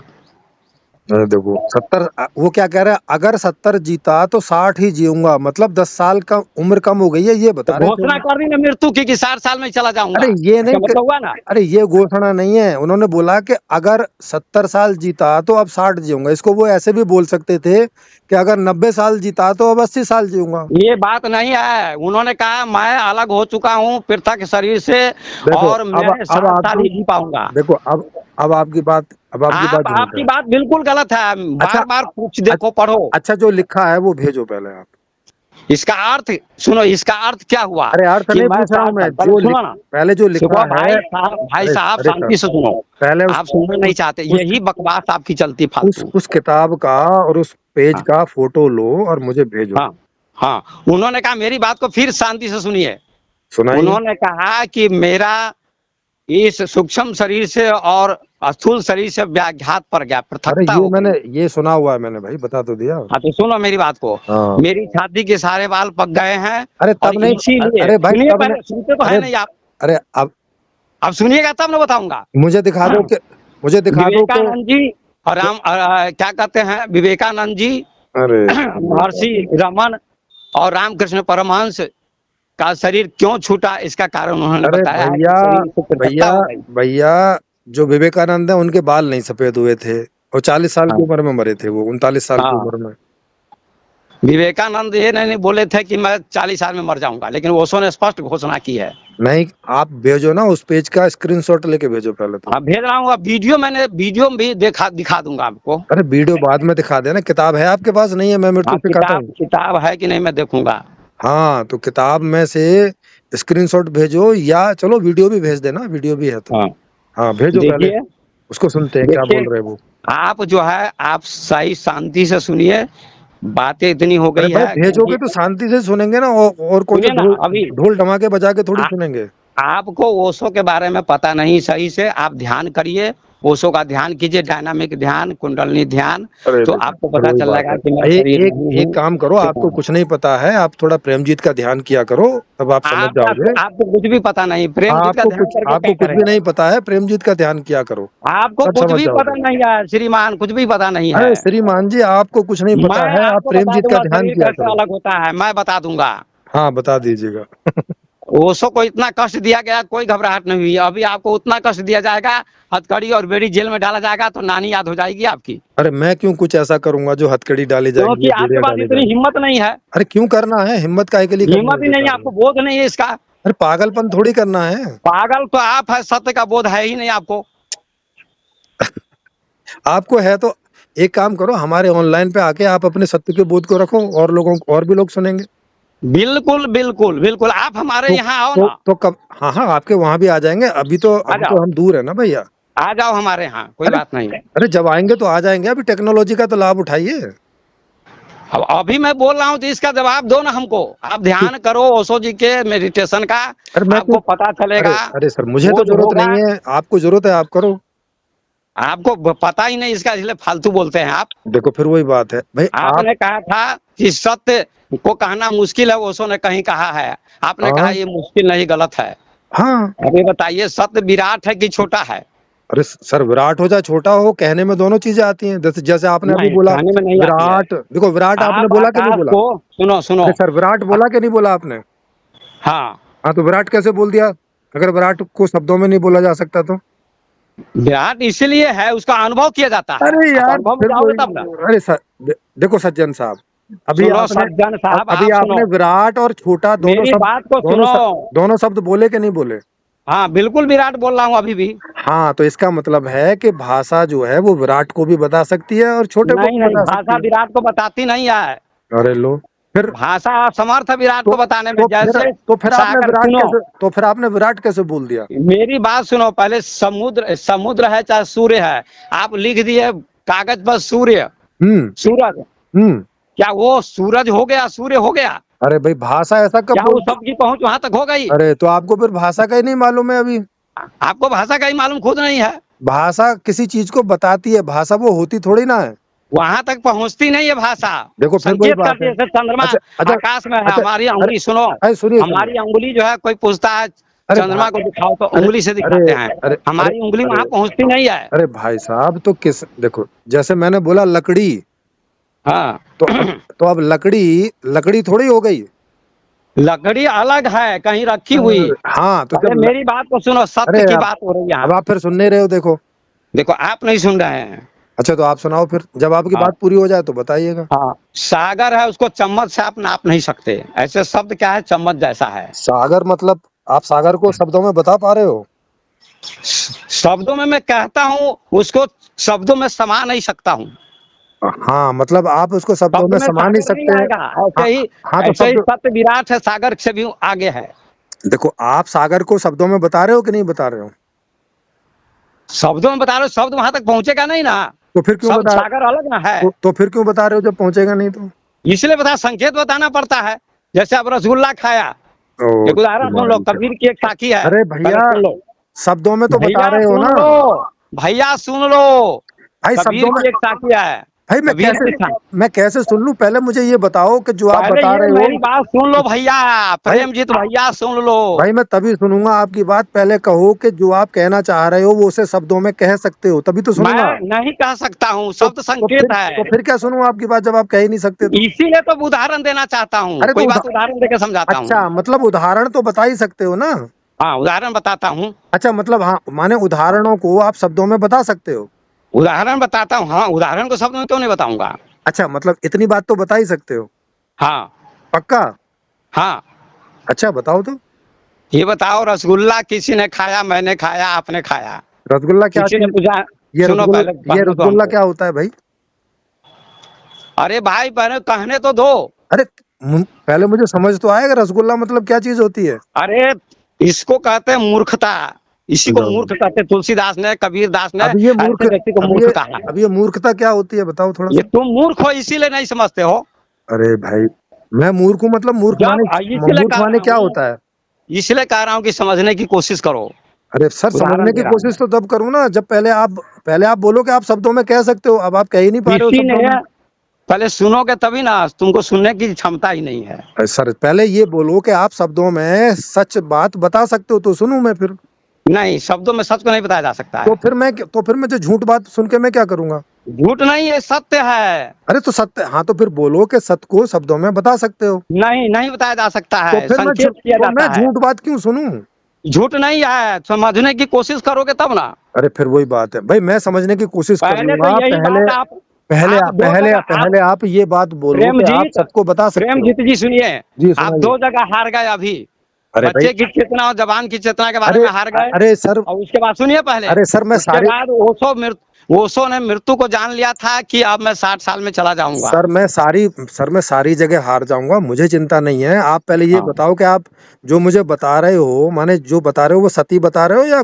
अरे देखो 70, वो क्या कह रहा है, अगर 70 जीता तो 60 ही जीऊंगा, मतलब 10 साल का उम्र कम हो गई है, ये तो बता रहे थे घोषणा वो। कर दी ना मृत्यु की कि 60 साल में चला जाऊंगा। अरे ये इसका नहीं मतलब हुआ ना। अरे ये घोषणा नहीं है, उन्होंने बोला कि अगर 70 साल जीता तो अब 60 जीऊंगा। इसको वो ऐसे भी बोल सकते थे कि अगर 90 साल जीता तो अब 80 साल जीऊंगा। ये बात नहीं है, उन्होंने कहा मैं अलग हो चुका हूँ पृथक शरीर से, देखो और मैं अब 60 साल ही आपकी, जी पाऊंगा। देखो अब आपकी बात, झूठ आपकी है। बात बिल्कुल गलत है, अच्छा बार बार पूछ देखो, पढ़ो। अच्छा, जो लिखा है वो भेजो पहले आप। इसका अर्थ सुनो, इसका अर्थ क्या हुआ अरे अर्थ कि नहीं मैं पूछ रहा हूँ 60 मैं, साल, पहले सुनो ना। पहले जो लिखा सुनो है। भाई अरे साहब अरे शांति से सुनो। पहले आप सुनना नहीं चाहते, यही बकवास आपकी चलती फालतू। उस किताब का और उस पेज हाँ का फोटो लो और मुझे भेजो। हाँ हाँ, उन्होंने कहा, मेरी बात को फिर शांति से सुनिए। सुनाइए। उन्होंने कहा कि मेरा इस सूक्ष्म शरीर से और स्थूल शरीर से व्याघात पड़ गया, अरे पृथकता ये हो मैंने, गई। ये सुना हुआ है मैंने, भाई बता तो दिया। हाँ तो सुनो मेरी बात को। हाँ। मेरी छाती के सारे बाल पक गए हैं, अरे और तब नहीं, इसीलिए, अरे भाई सुनिए तब नहीं, पहले, सुनते तो है अरे नहीं आप। अरे अब सुनिएगा तब मैं बताऊंगा। मुझे दिखा दो कि, मुझे दिखा दो कि, विवेकानंद जी और क्या कहते हैं, विवेकानंद जी, अरे महर्षि रमन और रामकृष्ण परमहंस का शरीर क्यों छूटा, इसका कारण उन्होंने अरे बताया है कि भैया, शरीर से पृथकता हो गई। भैया जो विवेकानंद है उनके बाल नहीं सफेद हुए थे, और 40 साल की हाँ उम्र में मरे थे वो, 39 साल की हाँ, उम्र में। विवेकानंद ये नहीं बोले थे कि मैं 40 साल में मर जाऊंगा, लेकिन ओशो ने स्पष्ट घोषणा की है। नहीं, आप भेजो ना, उस पेज का स्क्रीनशॉट लेके भेजो पहले तो। हाँ भेज रहा हूँ, अब वीडियो भी दिखा दूंगा आपको। अरे वीडियो बाद में दिखा देना, किताब है आपके पास? नहीं है, मैं मृत्यु हाँ, से कहता हूँ। किताब है कि नहीं मैं देखूंगा। हाँ तो किताब में से स्क्रीनशॉट भेजो, या चलो वीडियो भी भेज देना, वीडियो भी है तो। हाँ हाँ भेजो पहले, देखिए, उसको सुनते हैं क्या देखिए, बोल रहे हैं वो। आप जो है, आप सही शांति से सुनिए, बातें इतनी हो अरे गई भाई है भेजोगे तो शांति से सुनेंगे ना, और कौन से सुनिए ना अभी। ढोल धमाके बजा के थोड़ी सुनेंगे। आपको ओशो के बारे में पता नहीं सही से, आप ध्यान करिए ओशो का ध्यान कीजिए, डायनामिक ध्यान, कुंडलिनी ध्यान, अरे तो बेटा, आपको फिर पता वही चल बात जाएगा है। कि मैं एक शरीर एक नहीं एक हूँ। काम करो, आपको कुछ नहीं पता है, आप थोड़ा प्रेमजीत का ध्यान किया करो, तब आप समझ जाओगे। आपको कुछ भी पता नहीं, प्रेमजीत का ध्यान करके क्या आपको कुछ भी करेंगे? नहीं पता है, प्रेमजीत का ध्यान किया करो, आपको सब कुछ समझ भी पता जाओगे। नहीं है श्रीमान, कुछ भी पता नहीं है। अरे श्रीमान जी, आपको कुछ नहीं मैं पता है, आप आपको बता प्रेमजीत का दूंगा ध्यान शरीर किया कैसे करो। अलग होता है, मैं बता दूंगा। हाँ, बता दीजिएगा। ओशो को इतना कष्ट दिया गया, कोई घबराहट नहीं हुई। अभी आपको उतना कष्ट दिया जाएगा, हथकड़ी और बेड़ी जेल में डाला जाएगा, तो नानी याद हो जाएगी आपकी। अरे मैं क्यों कुछ ऐसा करूंगा जो हथकड़ी डाली जाएंगी क्योंकि या आपके बेड़ियां पास डाली इतनी जाएंगी? हिम्मत नहीं है। अरे क्यों करना है, हिम्मत काहे के लिए करनी है हिम्मत ही नहीं है, बेकार में? आपको बोध नहीं है इसका। अरे पागलपन थोड़ी करना है। पागल तो आप है, सत्य का बोध है ही नहीं आपको। आपको है तो एक काम करो, हमारे ऑनलाइन पे आके आप अपने सत्य के बोध को रखो, और लोगों को, और भी लोग सुनेंगे। बिल्कुल बिल्कुल बिल्कुल, आप हमारे तो यहाँ आओ तो ना। तो कब, हाँ हाँ, आपके वहां भी आ जाएंगे। आ अभी जाओ, तो हम दूर है ना भैया। आ जाओ हमारे यहाँ, कोई अरे बात नहीं। अरे जब आएंगे तो आ जाएंगे, अभी टेक्नोलॉजी का तो लाभ उठाइए। अब अभी मैं बोल रहा हूँ तो इसका जवाब दो ना हमको। आप ध्यान करो ओशो जी के मेडिटेशन का, अरे मैं क्यों, आपको पता अरे चलेगा। अरे सर, मुझे तो बोझ जरूरत होगा, नहीं है, आपको जरूरत है, आप करो। आपको पता ही नहीं इसका, इसलिए फालतू बोलते हैं आप। देखो फिर वही बात है भाई, आप। आपने कहा था कि सत्य को कहना मुश्किल है, ओशो ने कहीं कहा है। आपने कहा हाँ ये मुश्किल नहीं, गलत है। हाँ। अभी बताइए, सत्य विराट है कि छोटा है? अरे सर, विराट हो चाहे छोटा हो, कहने में दोनों चीजें आती हैं। जैसे जैसे आपने अभी नहीं, बोला कहने में नहीं आती है। विराट, देखो विराट आपने आप बोला कि नहीं आकाश बोला? को सुनो सुनो। अरे सर, विराट बोला कि नहीं बोला आपने? हाँ, हाँ, तो विराट कैसे बोल दिया? अगर विराट को शब्दों में नहीं बोला जा सकता तो? विराट इसीलिए है, उसका अनुभव किया जाता है। अरे आप यार, अनुभव में फिर जाओगे वही। तब ना। अरे सर, देखो सज्जन साहब, अभी सुनो आपने सज्जन साहब, अभी आप सुनो, आपने विराट और छोटा मेरी बात को सुनो। दोनों शब्द बोले कि नहीं बोले? हाँ बिल्कुल, विराट बोल रहा हूँ अभी भी। हाँ, तो इसका मतलब है कि भाषा जो है वो विराट को भी बता सकती है और छोटे को नहीं भी नहीं, बता भाषा सकती है। विराट को बताती नहीं है। अरे लो, फिर भाषा असमर्थ है विराट तो को बताने में, तो फिर जैसे तो फिर आपने सागर, विराट सुनो कैसे तो फिर आपने विराट कैसे बोल दिया? मेरी बात सुनो पहले। समुद्र, समुद्र है चाहे सूर्य है, आप लिख दिए कागज पर सूर्य, हम्म। सूरज, हम्म। क्या वो सूरज हो गया, सूर्य हो गया? अरे भाई, भाषा ऐसा कब क्या बोल उस शब्द की पहुंच वहां तक हो गई? अरे तो आपको फिर भाषा का ही नहीं मालूम है अभी। आपको भाषा का ही मालूम खुद नहीं है। भाषा किसी चीज को बताती है, भाषा वो होती थोड़ी ना है। वहां तक पहुंचती नहीं है भाषा। देखो फिर वही संकेत बात करती है। है, जैसे चंद्रमा अच्छा अच्छा आकाश में है, अच्छा। हमारी अरे अंगुली सुनो, अरे सुनिए। हमारी अंगुली जो है, कोई पूछता है अरे चंद्रमा को दिखाओ तो अरे उंगली से अरे दिखाते हैं, अरे अरे हमारी उंगली अरे वहां पहुंचती नहीं है। अरे भाई साहब, तो किस, देखो जैसे मैंने बोला लकड़ी, हाँ तो अब लकड़ी लकड़ी थोड़ी हो गई। लकड़ी अलग है कहीं रखी हुई। हाँ, तो अरे जब मेरी बात को सुनो, अरे सत्य की अब बात हो रही है अब यहाँ। आप फिर सुन नहीं रहे हो, देखो। देखो आप नहीं सुन रहे हैं। अच्छा, तो आप सुनाओ फिर, जब आपकी हाँ बात पूरी हो जाए तो बताइएगा। हाँ, सागर है, उसको चम्मच से आप नाप नहीं सकते। ऐसे शब्द क्या है, चम्मच जैसा है। सागर मतलब आप सागर को शब्दों में बता पा रहे हो? शब्दों में मैं कहता हूँ, उसको शब्दों में समा नहीं सकता हूँ। हाँ, मतलब आप उसको शब्दों शब्द में में समा नहीं सागर नहीं सकते। आएगा। हाँ हाँ, तो ऐसे ही शब्द, सत्य विराट है, सागर से भी आगे है। देखो आप सागर को शब्दों में बता रहे हो कि नहीं बता रहे हो? शब्दों में बता रहे हो, शब्द वहां तक पहुंचेगा नहीं ना। तो फिर क्यों शब्द बता सागर अलग ना है। तो फिर क्यों बता रहे हो जब पहुंचेगा नहीं तो? इसलिए बता, संकेत बताना पड़ता है। जैसे अब रसगुल्ला खाया, ओ एक उदाहरण सुन लो, कबीर की एक साखी है, अरे पहले भैया, सुन लो। शब्दों में तो बता भैया रहे हो सुन ना। लो, भैया सुन लो, भाई कबीर शब्दों में, की एक साखी है। भाई कबीर की मैं कैसे सुन लूं? पहले मुझे ये बताओ कि जो आप पहले बता ये रहे हो। मेरी बात सुन लो भैया, भाई प्रेमजीत भैया सुन लो। भाई मैं तभी सुनूंगा आपकी बात, पहले कहो कि जो आप कहना चाह रहे हो वो उसे शब्दों में कह सकते हो, तभी तो सुनूंगा। मैं नहीं कह सकता हूँ, तो, शब्द संकेत है। फिर क्या सुनूं आपकी बात जब आप कह ही नहीं सकते तो? इसीलिए तो उदाहरण देना चाहता हूँ, अरे तो कोई बात उदाहरण देकर समझाता हूँ। अच्छा, मतलब उदाहरण तो बता ही सकते हो ना? हाँ उदाहरण बताता हूँ। अच्छा, मतलब हाँ, माने उदाहरणों को आप शब्दों में बता सकते हो? उदाहरण बताता हूँ, हाँ उदाहरण को शब्द में क्यों नहीं बताऊंगा। अच्छा, मतलब इतनी बात तो बता ही सकते हो? हाँ पक्का? हाँ। अच्छा, बताओ तो। ये बताओ, रसगुल्ला किसी ने खाया, मैंने खाया, आपने खाया, रसगुल्ला क्या किसी ने चीज? पूछा। ये सुनो रसगुल्ला पहले, ये पढ़ने दो रसगुल्ला हमको। क्या होता है भाई? अरे भाई पहले कहने तो दो। अरे पहले मुझे समझ तो आएगा, रसगुल्ला मतलब क्या चीज होती है? अरे इसको कहते हैं मूर्खता, इसी को मूर्ख कहते हैं। तुलसीदास ने, कबीर दास ने अब ये मूर्ख ऐसे व्यक्ति को अब मूर्ख ये कहा है। अब ये मूर्खता क्या होती है, बताओ थोड़ा ये सा। तुम मूर्ख हो इसीलिए नहीं समझते हो। अरे भाई, मैं मूर्ख हूँ मतलब जब इसलिए मूर्ख कह माने रहा क्या हूँ, होता है? इसलिए कह रहा हूँ कि समझने की कोशिश करो। अरे सर, उदाहरण समझने दे की रहा हूँ कोशिश तो तब करूँ ना जब पहले आप बोलो कि आप शब्दों में कह सकते हो, अब आप कह ही नहीं पा रहे हो इसी शब्दों ने, में। पहले सुनोगे तभी ना, तुमको सुनने की क्षमता ही नहीं है। अरे सर, पहले ये बोलो कि आप शब्दों में सच बात बता सकते हो तो सुनूं मैं फिर। नहीं, शब्दों में सच को नहीं बताया जा सकता है। तो फिर मैं जो झूठ बात सुन के मैं क्या करूंगा? झूठ नहीं है, सत्य है। अरे तो सत्य, हाँ तो फिर बोलो कि सत्य को शब्दों में बता सकते हो। नहीं, नहीं बताया जा सकता तो है, फिर संकेत किया मैं जाता है। झूठ बात क्यों सुनूं? झूठ नहीं है, समझने की कोशिश करोगे तब ना। अरे फिर वही बात है भाई, मैं समझने की कोशिश पहले तो करूंगा। यही पहले बात आप दो जगह आप, पहले आप ये बात बोलो कि आप प्रेमजीत, सबको बता सकते हो। प्रेमजीत जी सुनिए, जी आप सुनाइए। दो जगह हार गए अभी। अरे भाई, बच्चे की चेतना और जवान की चेतना के बारे अरे में हार गए। अरे सर, और उसके बाद सुनिए पहले, अरे सर मैं उसके सारे बाद ओशो ने मृत्यु को जान लिया था कि अब मैं 60 साल में चला जाऊंगा। सर मैं सारी जगह हार जाऊंगा, मुझे चिंता नहीं है। आप पहले ये हाँ, बताओ कि आप जो मुझे बता रहे हो, माने जो बता रहे हो वो सती बता रहे हो या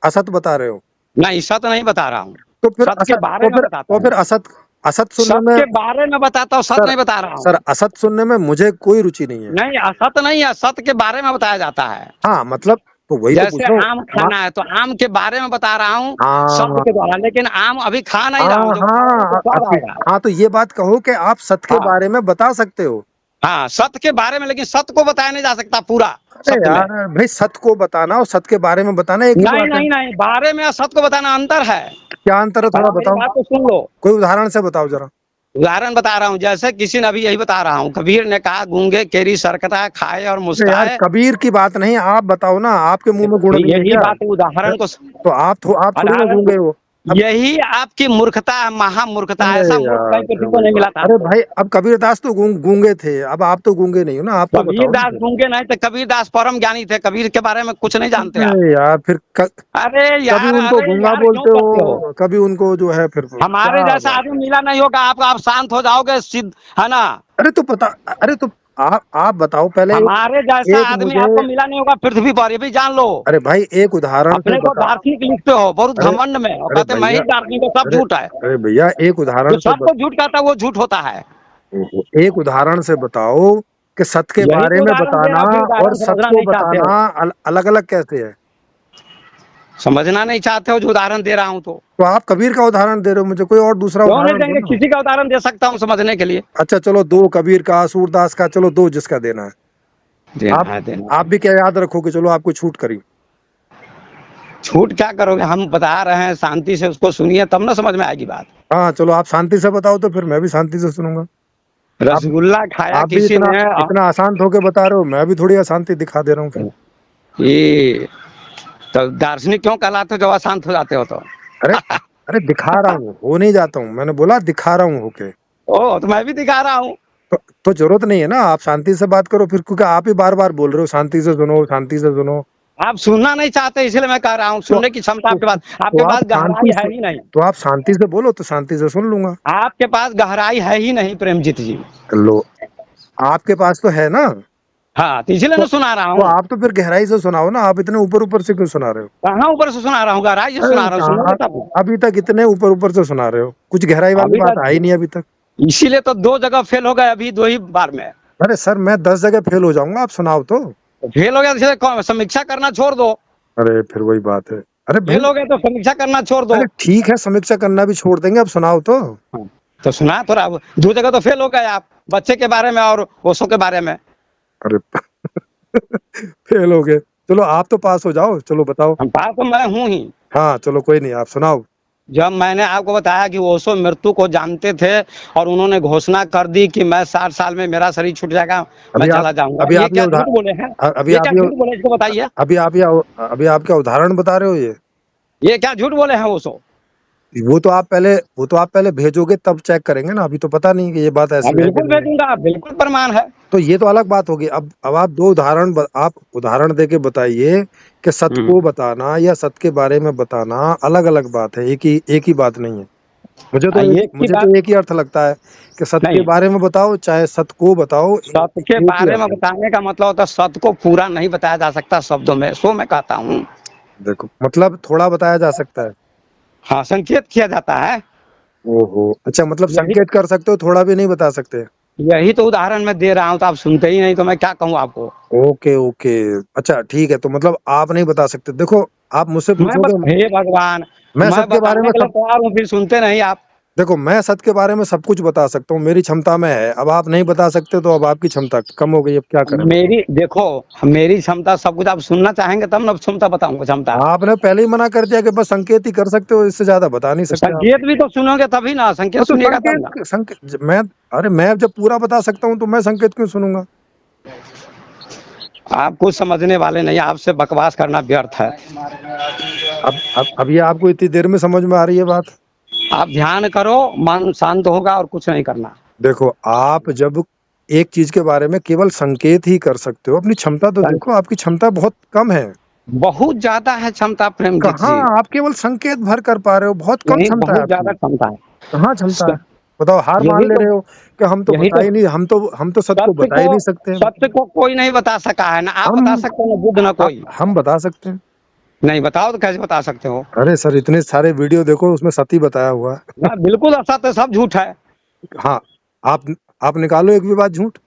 असत बता रहे हो? नहीं सत नहीं बता रहा हूँ, तो फिर सत के असत, बारे में बताता तो हूँ। फिर असत, असत सुनने सत में। के बारे में बताता हूँ, सत सर नहीं बता रहा सर हूँ। असत सुनने में मुझे कोई रुचि नहीं है। नहीं, असत नहीं है, सत के बारे में बताया जाता है। हाँ मतलब, तो वही तो जैसे पूछ रहा हूँ। आम मा- खाना है तो आम के बारे में बता रहा हूँ शब्द हाँ के द्वारा, लेकिन आम अभी खा नहीं रहा हूँ, हाँ जब खाऊंगा तो हाँ, स्वाद आएगा। हाँ तो ये बात कहो कि आप सत के हाँ, बारे में बता सकते हो। हाँ सत के बारे में, लेकिन सत को बताया नहीं जा सकता पूरा अरे शब्द में। यार भाई, सत को बताना और सत के बारे में बताना एक ही नहीं बात है। नहीं नहीं, बारे में और सत को बताना अंतर है। क्या अंतर है, थोड़ा पहले मेरी बताओ। बात तो सुन लो। कोई उदाहरण से बताओ जरा। उदाहरण बता रहा हूँ, जैसे किसी ने अभी यही बता रहा हूँ, कबीर ने कहा गूंगे केरी सरकता खाए और अरे यार, मुस्काए। कबीर की बात नहीं, आप बताओ ना, आपके मुंह में गुण नहीं है यही क्या? बात उदाहरण को, तो आप थोड़ी ना उदाहरण, गूंगे हो। अब यही आपकी मूर्खता है, महामूर्खता है, अरे ऐसा मूर्ख यार, कहीं फिर किसी को वही नहीं बात। मिला था अरे आपको। भाई, अब कबीरदास तो गूंगे थे, अब आप तो गूंगे नहीं हो ना, आप तो बताओ ना कबीरदास फिर। गूंगे नहीं थे, कबीरदास परम ज्ञानी थे, कबीर के बारे में कुछ नहीं जानते आप। अरे यार, फिर कभी उनको अरे गूंगा यार क्यों बोलते करते हो। हो, कभी उनको जो है फिर क्या हमारे जैसा बात आदमी है। मिला नहीं होगा आपको, आप शांत हो जाओगे सिद्ध, है ना। अरे तो पता, अरे तो आप बताओ पहले हमारे जैसा एक आदमी मुझे। आपको मिला नहीं होगा पृथ्वी पर, ये भी जान लो। अरे भाई, एक उदाहरण से अपने को बता। दार्शनिक लिखते हो बहुत अरे घमंड में, और अरे कहते मैं भैया, ही दार्शनिक हूँ, सब अरे झूठ है। अरे भैया, एक जो उदाहरण से सबको झूठ कहता है वो झूठ होता है। एक उदाहरण से बताओ कि सत्य के यही बारे तो में उदाहरण दे बताना रहा हूँ, फिर और उदाहरण सत्य समझना को नहीं चाहते हो। बताना अलग अलग कैसे है? समझना नहीं चाहते हो जो उदाहरण दे रहा हूँ तो। तो आप कबीर का उदाहरण दे रहे हो, मुझे कोई और दूसरा क्यों नहीं उदाहरण दो देंगे, ना। किसी का उदाहरण दे सकता हूँ समझने के लिए। अच्छा चलो, दो कबीर का, सूरदास का, चलो दो जिसका देना है। देना आप है, देना आप है। भी क्या याद रखोगे, चलो आपको छूट करी। छूट क्या करोगे, हम बता रहे हैं शांति से उसको सुनिए तब ना समझ में आएगी बात। हाँ चलो, आप शांति से बताओ तो फिर मैं भी शांति से सुनूंगा। आप रसगुल्ला खाया आप भी किसी इतना ने इतना अशांत होके बता रहे हो, मैं भी थोड़ी अशांति दिखा दे रहा हूँ फिर। ये, तो दार्शनिक क्यों कहलाते हो जब अशांत हो जाते हो तो। अरे अरे, दिखा रहा हूँ, हो नहीं जाता हूँ, मैंने बोला दिखा रहा हूँ होके। ओ, तो मैं भी दिखा रहा हूँ। तो जरूरत नहीं है ना, आप शांति से बात करो फिर, क्योंकि आप ही बार बार बोल रहे हो शांति से सुनो, शांति से सुनो। आप सुनना नहीं चाहते इसलिए मैं कह रहा हूँ, तो सुनने की क्षमता तो, आपके आप पास शांति गहराई है से, ही नहीं। तो आप शांति से बोलो तो शांति से सुन लूंगा। आपके पास गहराई है ही नहीं प्रेमजीत जी। लो, आपके पास तो है ना। हाँ, तो इसलिए तो, मैं सुना रहा तो हूँ। आप तो फिर गहराई से सुनाओ ना, आप इतने ऊपर ऊपर से क्यों सुना रहे हो? कहाँ ऊपर से सुना रहा हूँ, गहराई से अरे सुना रहा हूँ, सुनोगे तब। अभी तक इतने ऊपर ऊपर से सुना रहे हो, कुछ गहराई वाली अभी बात तक, आई नहीं अभी तक। इसीलिए तो 2 जगह फेल हो गए अभी 2 ही बार में। अरे सर, मैं 10 जगह फेल हो जाऊंगा, आप सुनाओ तो। तो फेल हो गया तो इसलिए समीक्षा करना छोड़ दो। अरे फिर वही बात है। अरे भाई, फेल हो गए तो समीक्षा करना छोड़ दो। अरे ठीक है, समीक्षा करना भी छोड़ देंगे, अब सुनाओ तो। हाँ, तो सुना थोड़ा। 2 जगह तो फेल हो गए आप, बच्चे के बारे में और ओशो के बारे में। अरे फेल हो गए, चलो आप तो पास हो जाओ, चलो बताओ। हम पास तो मैं हूँ ही। हाँ चलो, कोई नहीं, आप सुनाओ। जब मैंने आपको बताया कि ओशो मृत्यु को जानते थे और उन्होंने घोषणा कर दी कि मैं 60 साल में मेरा शरीर छूट जाएगा, मैं अभी आप चला जाऊंगा, अभी ये आप ये क्या झूठ बोले हैं। अभी ये आप क्या ये झूठ बोले, इसको बताइए। अभी आप क्या उदाहरण बता रहे हो ये क्या झूठ बोले हैं ओशो। वो तो आप पहले भेजोगे तब चेक करेंगे ना, अभी तो पता नहीं कि ये बात हाँ ऐसी है कि बिल्कुल नहीं है। भेजूंगा, बिल्कुल प्रमाण है। तो ये तो अलग बात होगी। अब आप दो उदाहरण आप उदाहरण दे के बताइए कि सत्य को बताना या सत्य के बारे में बताना अलग अलग बात है, एक ही बात नहीं है। ये की बात मुझे एक ही अर्थ लगता है कि सत्य के नहीं, बारे में बताओ चाहे सत्य को बताओ, सत्य के एक ही बारे अर्थ में है। बताने का मतलब होता है सत्य को पूरा नहीं बताया जा सकता शब्दों में, सो मैं कहता हूँ। देखो, मतलब थोड़ा बताया जा सकता है। हाँ, संकेत किया जाता है। ओहो, अच्छा, मतलब यही, संकेत कर सकते हो, थोड़ा भी नहीं बता सकते? यही तो उदाहरण मैं दे रहा हूँ, तो आप सुनते ही नहीं, तो मैं क्या कहूँ आपको। ओके ओके, अच्छा ठीक है, तो मतलब आप नहीं बता सकते। देखो आप मुझसे पूछोगे, हे भगवान, मैं मैं सबके बारे में बताने के लिए सब, तैयार हूँ, फिर सुनते नहीं आप। देखो मैं सच के बारे में सब कुछ बता सकता हूँ, मेरी क्षमता में है। अब आप नहीं बता सकते तो अब आपकी क्षमता कम हो गई, अब क्या करें बताओ। मेरी देखो, मेरी क्षमता सब कुछ आप सुनना चाहेंगे तब ना क्षमता बताऊंगा, क्षमता। आपने पहले ही मना कर दिया कि बस संकेत ही कर सकते हो, इससे ज्यादा बता नहीं तो सकते आप। संकेत भी तो सुनोगे तभी ना, संकेत हाँ, तो सुनिएगा तब ना। संकेत संकेत मैं, अरे मैं जब पूरा बता सकता हूँ तो मैं संकेत क्यों सुनूंगा। आप कुछ समझने वाले नहीं, आपसे बकवास करना व्यर्थ है। अब ये आपको इतनी देर में समझ में आ रही है बात। आप ध्यान करो, मन शांत होगा और कुछ नहीं करना। देखो आप जब एक चीज के बारे में केवल संकेत ही कर सकते हो, अपनी क्षमता तो देखो, आपकी क्षमता बहुत कम है। बहुत ज्यादा है क्षमता प्रेमजीत कहाँ जी। आप केवल संकेत भर कर पा रहे हो, बहुत कम नहीं, क्षमता है बहुत ज्यादा आपकी। क्षमता है। कहाँ क्षमता है, स- बताओ, हार मान यही ले तो रहे हो कि हम तो यही बता तो ही नहीं, हम तो सच को सत्य बता को, ही नहीं सकते। सत्य को कोई नहीं बता सका है ना, आप हम बता सकते हो ना, बुद्ध ना कोई। हम बता सकते हैं। नहीं बताओ तो कैसे बता सकते हो। अरे सर, इतने सारे वीडियो देखो, उसमें सती बताया हुआ है। ना, बिल्कुल असत्य, सब झूठ है। हाँ, आप आप निकालो एक भी बात झूठ।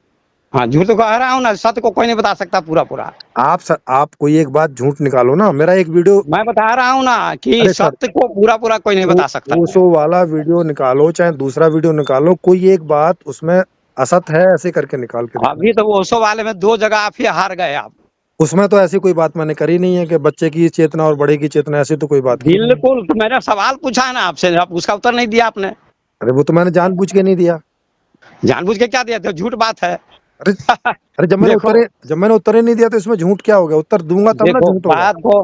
हाँ, झूठ तो कह रहा हूँ ना, सत्य को कोई नहीं बता सकता पूरा पूरा। आप कोई एक बात झूठ निकालो ना, मेरा एक वीडियो। मैं बता रहा हूँ ना कि अरे सर, सत्य को पूरा पूरा कोई नहीं वो बता सकता है। ओशो वाला वीडियो निकालो, चाहे दूसरा वीडियो निकालो, कोई एक बात उसमें असत है ऐसे करके निकाल के दिखाओ। अभी तो वो ओशो वाले में 2 जगह आप ही हार गए आप। उसमें तो ऐसी कोई बात मैंने करी नहीं है कि बच्चे की चेतना और बड़े की चेतना, ऐसी तो कोई बात की नहीं है। बिल्कुल, तो मैंने सवाल पूछा है ना आपसे, आप उसका उत्तर नहीं दिया आपने। अरे वो तो मैंने जानबूझ के नहीं दिया। जानबूझ के क्या दिया था, झूठ बात है। अरे अरे, देखो, जब मैंने उत्तर ही नहीं दिया तो इसमें झूठ क्या हो गया, उत्तर दूंगा तब ना देखो झूठ होगा। बात को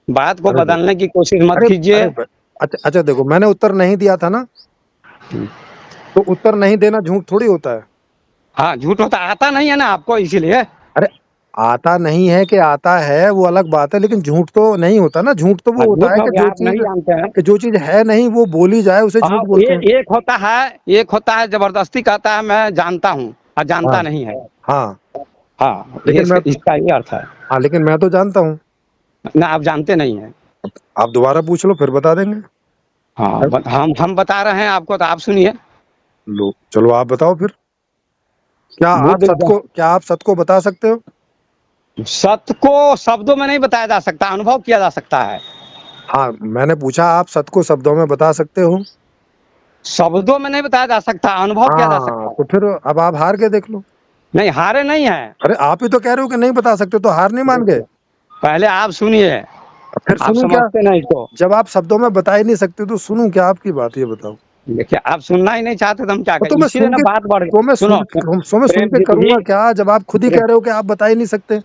अरे देखो, बदलने की कोशिश मत अरे कीजिए। अच्छा अच्छा, देखो मैंने उत्तर नहीं दिया था ना, तो उत्तर नहीं देना झूठ थोड़ी होता है। हाँ, झूठ होता आता नहीं है ना आपको, इसीलिए। अरे आता नहीं है कि आता है वो अलग बात है, लेकिन झूठ तो नहीं होता ना। झूठ तो वो होता झूठ है हो गया, आप नहीं जानते हैं। कि जो चीज है नहीं वो बोली जाए, उसे हाँ, झूठ बोलते हैं। एक होता है जबरदस्ती कहता है मैं जानता हूँ, और हाँ जानता नहीं है। हाँ, हाँ, ये लेकिन मैं, इसका ये अर्थ है। हाँ लेकिन मैं तो जानता हूँ। ना, आप जानते नहीं हैं। आप दोबारा पूछ लो फिर बता देंगे। हाँ, हम बता रहे हैं आपको, तो आप सुनिए। लो चलो आप बताओ फिर, बुद्ध, क्या आप सत को बता सकते हो। सत्य को शब्दों में नहीं बताया जा सकता, अनुभव किया जा सकता है। हाँ मैंने पूछा, आप सत को शब्दों में बता सकते हो। शब्दों में नहीं बताया जा सकता, अनुभव किया जा हाँ सकता तो है। फिर अब आप हार के देख लो। नहीं, हारे नहीं है। अरे आप ही तो कह रहे हो कि नहीं बता सकते, तो हार नहीं मान गए। देखो, पहले आप सुनिए, अब फिर आप सुनूं क्या, समझते नहीं तो। जब आप शब्दों में बता ही नहीं सकते तो सुनूं क्या आपकी बात, ये बताओ। देखिए, आप सुनना ही नहीं चाहते तो हम क्या करें, तो मैं इसीलिए सुन ना के बात बढ़ तो गई। मैं सुन सुनो, तो मैं सुन के प्रेमजीत जी, करूंगा क्या, जब आप खुद ही कह रहे हो कि आप बता ही नहीं सकते।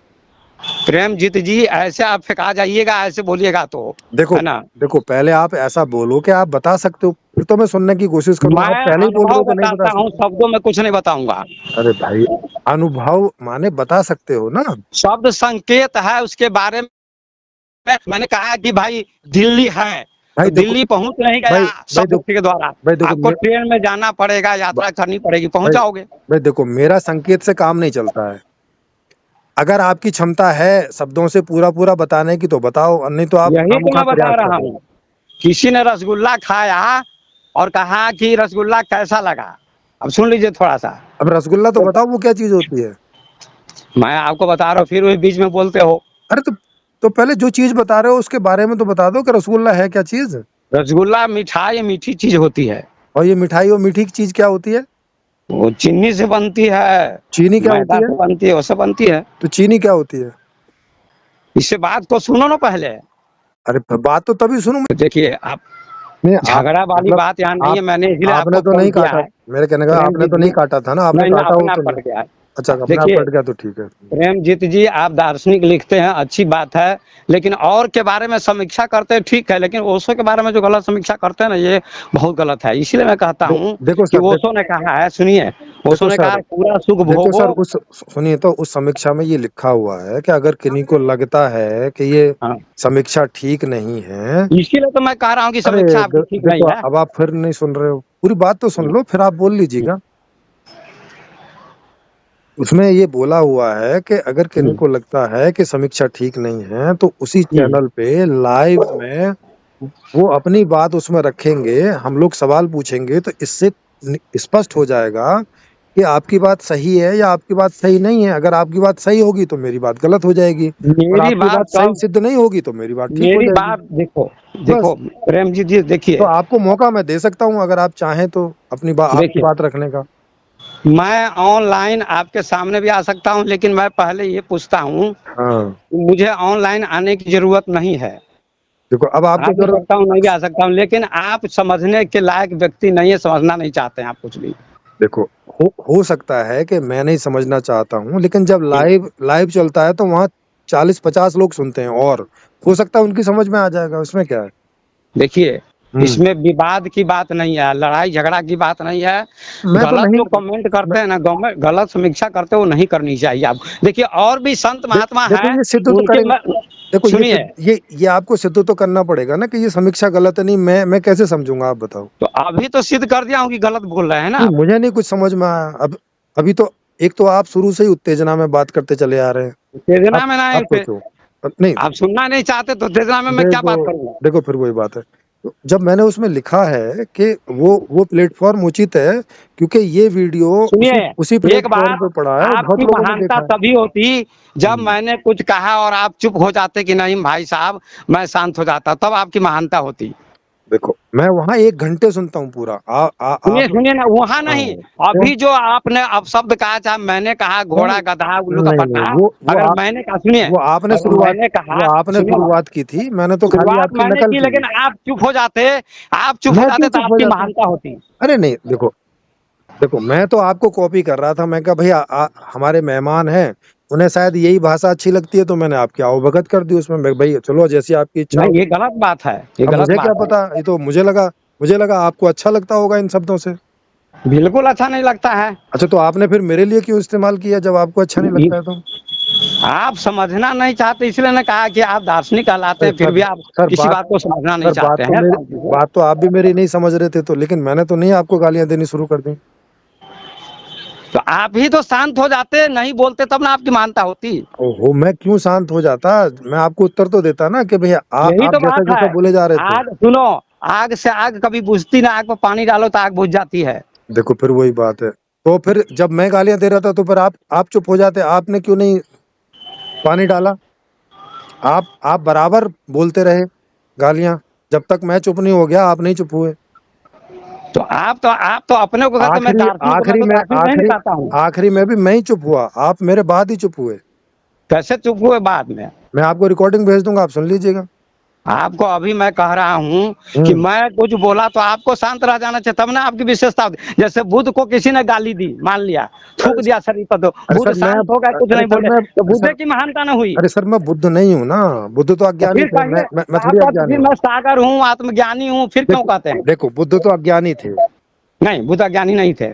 प्रेमजीत जी, ऐसे आप फेंका जाइएगा, ऐसे बोलिएगा तो, देखो है ना। देखो, पहले आप ऐसा बोलो कि आप बता सकते हो, फिर तो मैं सुनने की कोशिश करूंगा। आप मैं पहले ही बोल रहे अनुभव हो कि नहीं बता बताता हूँ, सकते। शब्दों में कुछ नहीं बताऊंगा। अरे भाई, अनुभव माने बता सकते हो ना। शब्द संकेत है, उसके बारे में मैंने कहा कि भाई दिल्ली है, तो भाई देखो, दिल्ली पहुंच नहीं गया भाई भाई शब्द देखो, के द्वारा। भाई देखो आपको ट्रेन में जाना पड़ेगा, यात्रा करनी पड़ेगी, पहुंच भाई जाओगे। भाई देखो, मेरा संकेत से काम नहीं चलता है। अगर आपकी क्षमता है शब्दों से पूरा पूरा बताने की तो बताओ, और नहीं तो आप यही तो खामखा मैं बता प्रयास कर रहा रहे हो। हूँ। किसी ने रसगुल्ला खाया और कहा कि रसगुल्ला कैसा लगा। अब सुन लीजिए थोड़ा सा। अब रसगुल्ला तो बताओ वो क्या चीज होती है। मैं आपको बता रहा हूँ, फिर वही बीच में बोलते हो। अरे तो पहले जो चीज बता रहे हो उसके बारे में तो बता दो कि रसगुल्ला है क्या चीज। रसगुल्ला मिठाई, मीठी चीज होती है। और ये मिठाई और मीठी चीज क्या होती है। वो चीनी से बनती है, चीनी क्या होती मैदा है। से बनती है, वो सब बनती है। तो चीनी क्या होती है। इससे बात को सुनो ना पहले। अरे बात तो तभी सुनूं तो देखिए, आप नहीं, आप झगड़ा वाली मतलब बात यहाँ नहीं आप है, मैंने इसलिए आपने आपको तो फोन नहीं किया काटा, है। मेरे कहने का आपने प्रेमजीत तो जी, नहीं काटा था ना, आपने नहीं ना, काटा हो अपने आप तो कट गया है। अच्छा, अपने आप देखिए कट गया तो ठीक है। प्रेमजीत जी, आप दार्शनिक लिखते हैं, अच्छी बात है, लेकिन और के बारे में समीक्षा करते हैं, ठीक है, लेकिन ओशो के बारे में जो गलत समीक्षा करते हैं ना, ये बहुत गलत है। इसीलिए मैं कहता हूँ देखो कि सर, ओशो ने कहा है, सुनिए, ओशो देखो ने कहा सर, पूरा सुख देखो भोगो। सर, उस सुनिए तो, उस समीक्षा में ये लिखा हुआ है कि अगर किन्हीं को लगता है कि ये हाँ, समीक्षा ठीक नहीं है। इसीलिए तो मैं कह रहा हूँ कि अरे समीक्षा आपकी ठीक नहीं देखो, है। अब आप फिर नहीं सुन रहे हो, पूरी बात तो सुन लो फिर आप बोल लीजिएगा। उसमें ये बोला हुआ है कि अगर किन्हीं को लगता है कि समीक्षा ठीक नहीं है तो उसी चैनल पे लाइव में वो अपनी बात उसमें रखेंगे, हम लोग सवाल पूछेंगे, तो इससे स्पष्ट हो जाएगा कि आपकी बात सही है या आपकी बात सही नहीं है। अगर आपकी बात सही होगी तो मेरी बात गलत हो जाएगी, और मेरी आपकी बात बात सही कब सिद्ध नहीं होगी तो मेरी बात ठीक हो मेरी जाएगी। बात देखो, बस। देखो प्रेम जी तो देखिए, आपको मौका मैं दे सकता हूँ अगर आप चाहें तो आपकी देखिए बात रखने का। मैं ऑनलाइन आपके सामने भी आ सकता हूँ, लेकिन मैं पहले ये पूछता हूँ हाँ, कि मुझे ऑनलाइन आने की जरूरत नहीं है। देखो अब आ आपको भी जरूरत। सकता हूँ, नहीं भी आ सकता हूँ, लेकिन आप समझने के लायक व्यक्ति नहीं है, समझना नहीं चाहते हैं आप कुछ भी। देखो, हो सकता है कि मैं नहीं समझना चाहता हूँ, लेकिन जब लाइव लाइव चलता है तो वहाँ 40-50 लोग सुनते हैं, और हो सकता है उनकी समझ में आ जाएगा, उसमें क्या है। देखिए, हम्म। इसमें विवाद की बात नहीं है, लड़ाई झगड़ा की बात नहीं है। मैं तो गलत नहीं। जो कमेंट मैं, करते हैं ना, गलत समीक्षा करते हैं, वो नहीं करनी चाहिए आप। देखिए और भी संत महात्मा देखो है, ये सिद्ध तो उनके करेंगे। देखो सुनिए, ये आपको सिद्ध तो करना पड़ेगा ना कि ये समीक्षा गलत है। नहीं, मैं कैसे समझूंगा, आप बताओ। तो अभी तो सिद्ध कर दिया हूँ कि गलत बोल रहे हैं ना नहीं, आप। मुझे नहीं कुछ समझ में आया। अब अभी तो एक तो आप शुरू से ही उत्तेजना में बात करते चले आ रहे हैं। उत्तेजना आप में ना आप है सोचो। नहीं, आप सुनना नहीं चाहते तो उत्तेजना में मैं क्या देखो बात करूंगा। देखो फिर वही बात है। तो जब मैंने उसमें लिखा है कि वो प्लेटफॉर्म उचित है, क्योंकि ये वीडियो उसी उसी सुनिए, एक प्लेटफॉर्म बात, पे पड़ा है और बहुत आपकी लोगों ने महानता देखा है। तभी होती जब हम्म। मैंने कुछ कहा और आप चुप हो जाते कि नहीं भाई साहब, मैं शांत हो जाता, तब आपकी महानता होती। देखो, मैं वहां 1 घंटे सुनता हूँ पूरा। सुनिए आप। सुनिए ना, वहां हाँ, नहीं, क्यों? अभी जो आपने अपशब्द कहा, चाहे मैंने कहा नहीं घोड़ा गधा उल्लू का नहीं नहीं, पट्टा, वो अगर आप मैंने कहा, सुनिए, वो आपने अगर शुरुआत मैंने वो कहा, आपने सुनिए, शुरुआत की थी, मैंने तो खाली शुरुआत आपकी मैंने नकल की, की। लेकिन आप चुप हो जाते, आप चुप हो मैं क्यों जाते तो चुप हो आपकी जाता? महानता होती। अरे नहीं, देखो देखो, मैं तो आपको कॉपी कर रहा था। मैं कहा भाई हमारे मेहमान हैं, उन्हें शायद यही भाषा अच्छी लगती है, तो मैंने आपकी अवगत कर दी उसमें। भाई चलो, जैसी आपकी इच्छा हो। नहीं, ये गलत बात है, ये अब गलत मुझे क्या बात है। पता, ये तो मुझे लगा आपको अच्छा लगता होगा इन शब्दों से। बिल्कुल अच्छा नहीं लगता है। अच्छा, तो आपने फिर मेरे लिए क्यों इस्तेमाल किया जब आपको अच्छा नहीं लगता है तो? आप समझना नहीं चाहते, इसलिए ने कहा कि आप दार्शनिक कहलाते अरे हैं, फिर सर, भी आप सर किसी बात बात को समझना नहीं सर बात चाहते तो हैं। मेरी बात तो आप भी मेरी नहीं समझ रहे थे, तो लेकिन मैंने तो नहीं आपको गालियां देनी शुरू कर दी। तो आप ही तो शांत हो जाते, नहीं बोलते, तब ना आपकी मानता होती। ओहो, मैं क्यों शांत हो जाता? मैं आपको उत्तर तो देता ना कि भैया यही आप तो जैसा बात है। जैसा बोले जा रहे थे। आग सुनो, आग से आग कभी बुझती ना, आग पर पानी डालो तो आग बुझ जाती है। देखो फिर वही बात है। तो फिर जब मैं गालियां दे रहा था तो फिर आप चुप हो जाते, आपने क्यों नहीं पानी डाला? आप बराबर बोलते रहे गालियां, जब तक मैं चुप नहीं हो गया आप नहीं चुप हुए। तो आप तो अपने को कहते, मैं आखिरी दार्शनिक हूं, मैं आखिरी तो में दार्शनिक नहीं आखिरी कहता हूँ। आखिरी में भी मैं ही चुप हुआ, आप मेरे बाद ही चुप हुए। कैसे चुप हुए बाद में? मैं आपको रिकॉर्डिंग भेज दूंगा, आप सुन लीजिएगा। आपको अभी मैं कह रहा हूं कि हम्म। मैं कुछ बोला तो आपको शांत रह जाना चाहिए, तब ना आपकी विशेषता होती। जैसे बुद्ध को किसी ने गाली दी, मान लिया, थूक दिया शरीर पर, तो अरे बुद्ध सर मैं शांत हो गए, कुछ अरे नहीं सर बोले, मैं तो अरे बुद्ध सर की महानता न हुई। अरे सर मैं बुद्ध नहीं हूँ ना। बुद्ध तो तो अज्ञानी फिर थे, कहिए, मैं आप थोड़ी तो अज्ञानी फिर हूँ। मैं सागर हूँ, आत्मज्ञानी हूँ, फिर क्यों देखो कहते हैं? देखो, बुद्ध तो अज्ञानी थे। नहीं, बुद्ध अज्ञानी नहीं थे।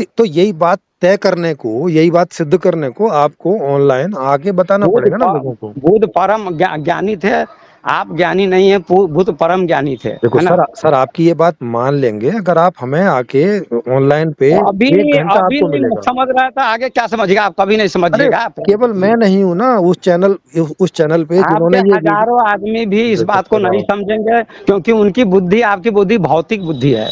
तो यही बात तय करने को, यही बात सिद्ध करने को आपको ऑनलाइन आके बताना बुद्ध पड़ेगा ना लोगों को। बुद्ध परम ज्ञानी थे, आप ज्ञानी नहीं है, बुद्ध परम ज्ञानी थे, देखो है ना। सर आपकी ये बात मान लेंगे अगर आप हमें आके ऑनलाइन पे अभी 1 घंटा अभी आपको नहीं मिलेगा। समझ रहा था, आगे क्या समझिएगा, आप कभी नहीं अरे समझिएगा आप। केवल मैं नहीं हूँ ना उस चैनल पे आपके जिन्होंने ये वीडियो। हजारों आदमी भी इस देखो बात को सर नहीं समझेंगे, क्योंकि उनकी बुद्धि, आपकी बुद्धि भौतिक बुद्धि है।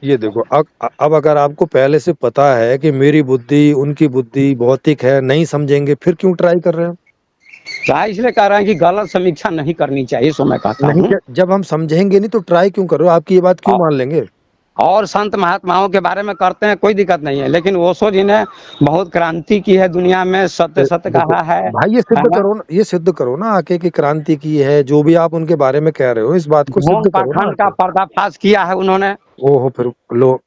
ये देखो, अब अगर आपको पहले से पता है कि मेरी बुद्धि उनकी बुद्धि भौतिक है, नहीं समझेंगे, फिर क्यों ट्राई कर रहे हो? क्या इसलिए कह रहे हैं कि गलत समीक्षा नहीं करनी चाहिए, सो मैं कहता नहीं, हूँ। जब हम समझेंगे नहीं तो ट्राई क्यों करो? आपकी ये बात क्यों और मान लेंगे? और संत महात्माओं के बारे में करते हैं, कोई दिक्कत नहीं है, लेकिन ओशो जी ने बहुत क्रांति की है दुनिया में, सत्य सत्य देखो कहा भाई, है ना। ये सिद्ध करो ना आके कि क्रांति की है। जो भी आप उनके बारे में कह रहे हो, इस बात को ढोंग सिद्ध करो ना पाखंड का आके। पर्दाफाश किया है उन्होंने। ओहो, फिर लो,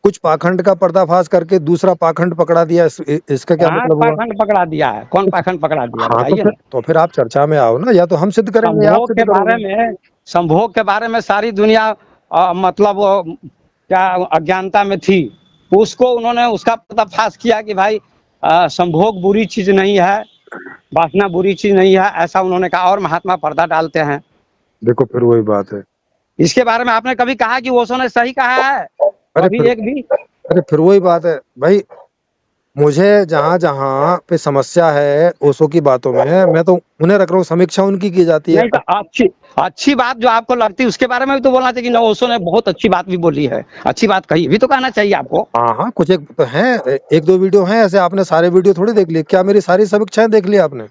कुछ पाखंड का पर्दाफाश करके दूसरा पाखंड पकड़ा दिया, इसका क्या कहाँ मतलब हुआ? पाखंड पकड़ा दिया है, कौन पाखंड पकड़ा दिया, हाँ, बताइए ना। तो फिर आप चर्चा में आओ ना, या तो हम सिद्ध करेंगे या आप संभोग सिद्ध के बारे करोगे। में, संभोग के बारे में सारी दुनिया मतलब क्या अज्ञानता में थी, उसको उन्होंने उसका पर्दाफाश किया कि भाई संभोग बुरी चीज नहीं है, वासना बुरी चीज नहीं है, ऐसा उन्होंने कहा, और महात्मा पर्दा डालते हैं। देखो फिर वही बात है। इसके बारे में आपने कभी कहा कि ओशो ने सही कहा है? अरे कभी फिर एक भी? अरे फिर वही बात है भाई। मुझे जहाँ जहाँ पे समस्या है ओशो की बातों में, मैं तो उन्हें रख रहा हूँ, समीक्षा उनकी की जाती है। नहीं तो अच्छी अच्छी बात जो आपको लगती है उसके बारे में भी तो बोलना चाहिए कि ओशो ने बहुत अच्छी बात भी बोली है, अच्छी बात कही भी तो कहना चाहिए आपको। हाँ हाँ, कुछ एक तो है, एक दो वीडियो हैं ऐसे, आपने सारे वीडियो थोड़ी देख लिए, क्या मेरी सारी समीक्षाएं देख ली आपने?